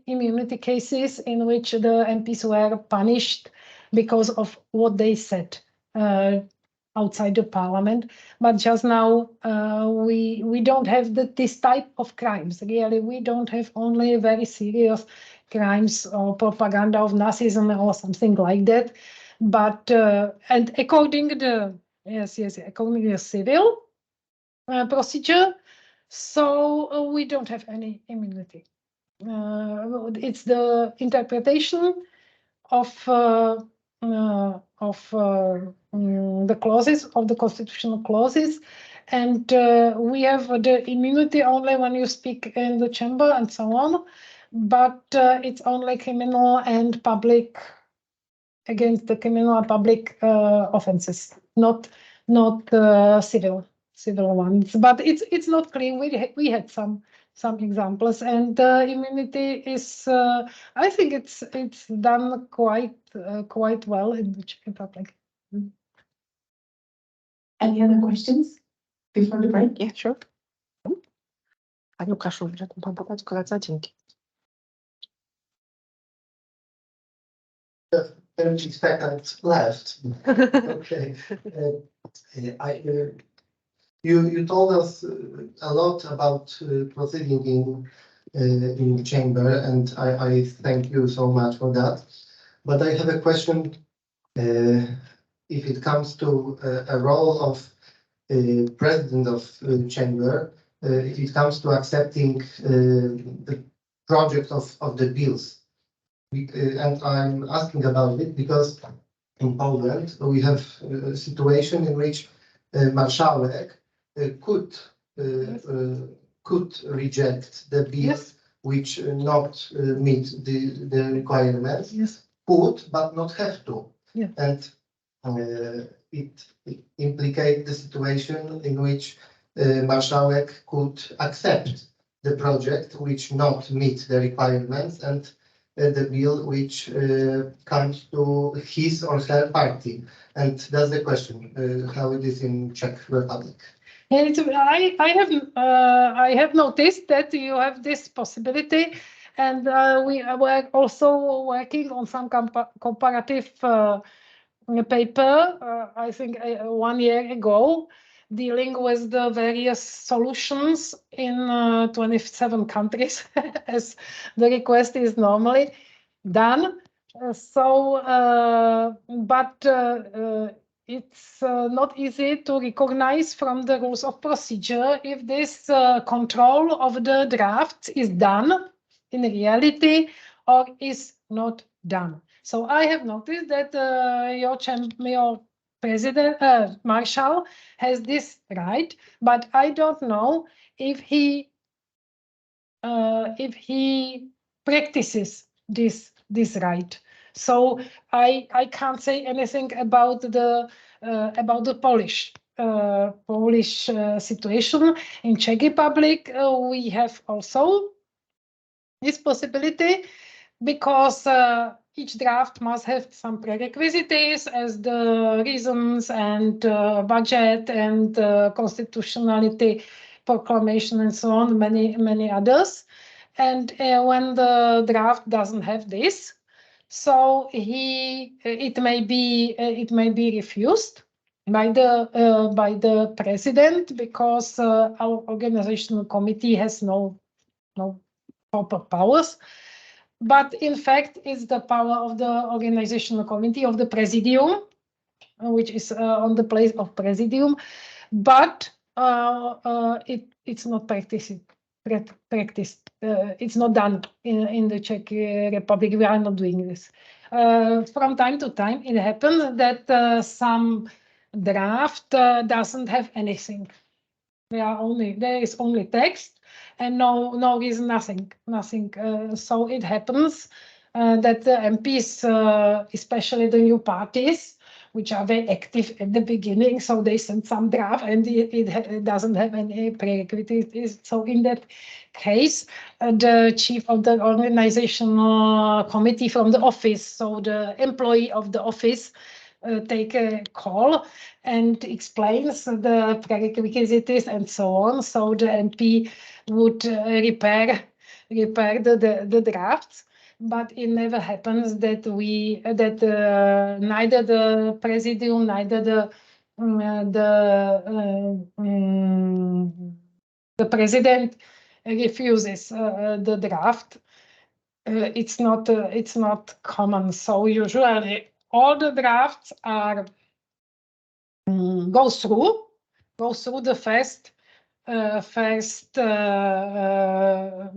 immunity cases in which the MPs were punished because of what they said outside the parliament. But just now we don't have this type of crimes. Really, we don't have only very serious crimes or propaganda of Nazism or something like that. But and according to the civil procedure, so we don't have any immunity. It's the interpretation of the clauses of the constitutional clauses, and we have the immunity only when you speak in the chamber and so on. But it's only criminal and public, against the criminal and public offenses, not civil ones. But it's not clear. We had some examples, and immunity is I think it's done quite well in the Czech Republic. Any other questions before the break? Yeah, sure. Panie Łukaszu, że pan podać koledze? Dzięki. 30 seconds left. Okay. You told us a lot about proceeding in chamber, and I thank you so much for that. But I have a question. If it comes to a role of president of chamber, if it comes to accepting the project of the bills. And I'm asking about it because in Poland we have a situation in which marszałek could reject the bills which not meet the requirements. Yes. Could, but not have to. Yeah. And it implicates the situation in which marszałek could accept the project which not meet the requirements and the bill which comes to his or her party. And that's the question, how it is in Czech Republic. And I have noticed that you have this possibility, and we were also working on some comparative paper, I think 1 year ago, dealing with the various solutions in 27 countries, as the request is normally done. But it's not easy to recognize from the rules of procedure if this control of the draft is done in reality or is not done. So I have noticed that your president, Marshall, has this right, but I don't know if he practices this right. So I can't say anything about the Polish situation. In Czech Republic, we have also this possibility because each draft must have some prerequisites as the reasons and budget and constitutionality proclamation and so on, many others. And when the draft doesn't have this, so it may be refused by the president because our organizational committee has no proper powers. But in fact, it's the power of the organizational committee of the presidium, which is on the place of presidium, but it's not practiced. It's not done in the Czech Republic. We are not doing this. From time to time, it happens that some draft doesn't have anything. There is only text and no reason, nothing. So it happens that the MPs, especially the new parties, which are very active at the beginning, so they send some draft and it doesn't have any prerequisites. So in that case, the chief of the organizational committee from the office, so the employee of the office, take a call and explains the prerequisites and so on. So the MP would repair the drafts. But it never happens that neither the presidium, neither the president refuses the draft. It's not common. So usually all the drafts are go through the first.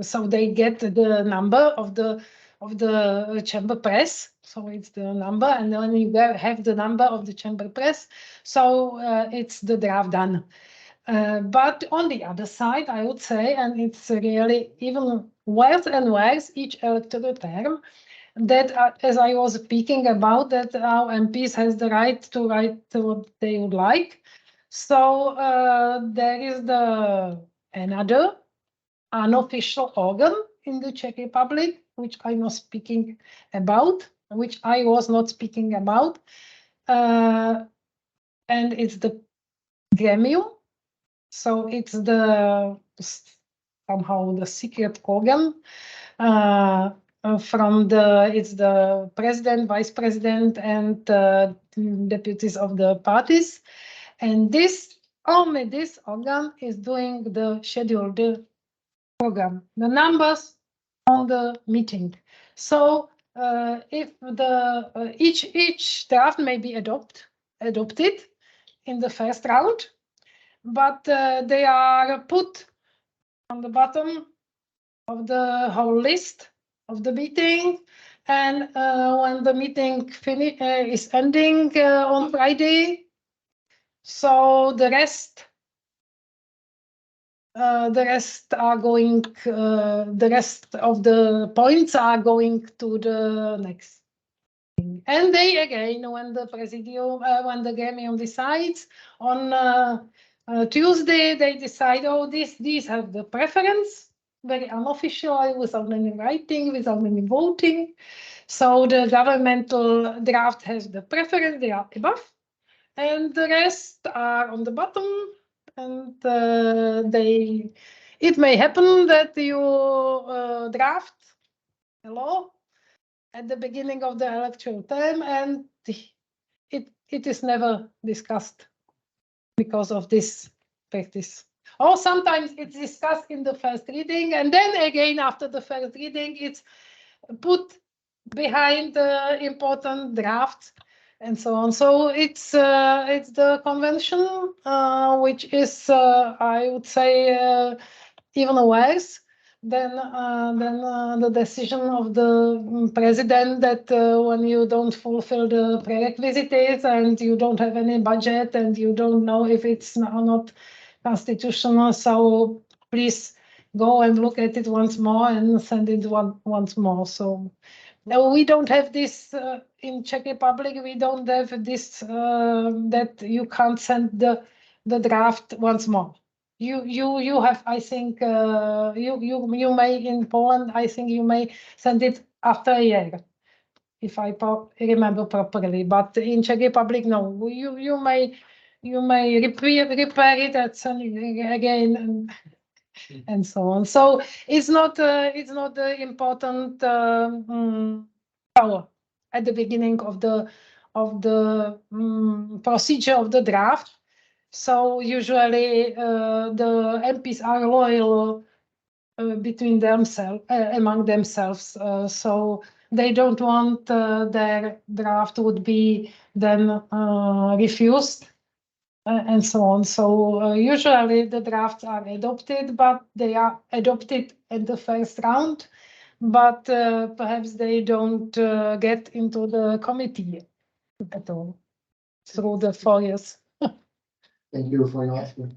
So they get the number of the chamber press, so it's the number, and then you have the number of the chamber press, so it's the draft done. But on the other side, I would say, and it's really even worse and worse each electoral term, that as I was speaking about, that our MPs has the right to write what they would like. So there is another unofficial organ in the Czech Republic, which I was speaking about, and it's the gremium. So it's somehow the secret organ it's the president, vice president, and deputies of the parties. And only this organ is doing the schedule, the program, the numbers on the meeting. So if each draft may be adopted in the first round, but they are put on the bottom of the whole list of the meeting, and when the meeting is ending on Friday, so the rest are going. The rest of the points are going to the next thing. And they again, when the presidium, when the gremium decides on Tuesday, they decide, oh, these have the preference, very unofficial, without any writing, without any voting. So the governmental draft has the preference, they are above, and the rest are on the bottom. And it may happen that you draft a law at the beginning of the electoral term, and it is never discussed because of this practice. Or sometimes it's discussed in the first reading, and then again after the first reading, it's put behind the important draft, and so on. So it's the convention, which is, I would say, even worse than the decision of the president that when you don't fulfill the prerequisites and you don't have any budget and you don't know if it's not constitutional, so please go and look at it once more and send it once more. So no, we don't have this in Czech Republic. We don't have this that you can't send the draft once more. You have, I think, you may in Poland, I think you may send it after a year, if I remember properly. But in Czech Republic, no. You may repair it and send it again and so on. So it's not the important power at the beginning of the procedure of the draft. So usually the MPs are loyal between themselves, among themselves. So they don't want their draft would be then refused. And so on. So usually the drafts are adopted, but they are adopted at the first round, but perhaps they don't get into the committee at all through the 4 years. Thank you for asking.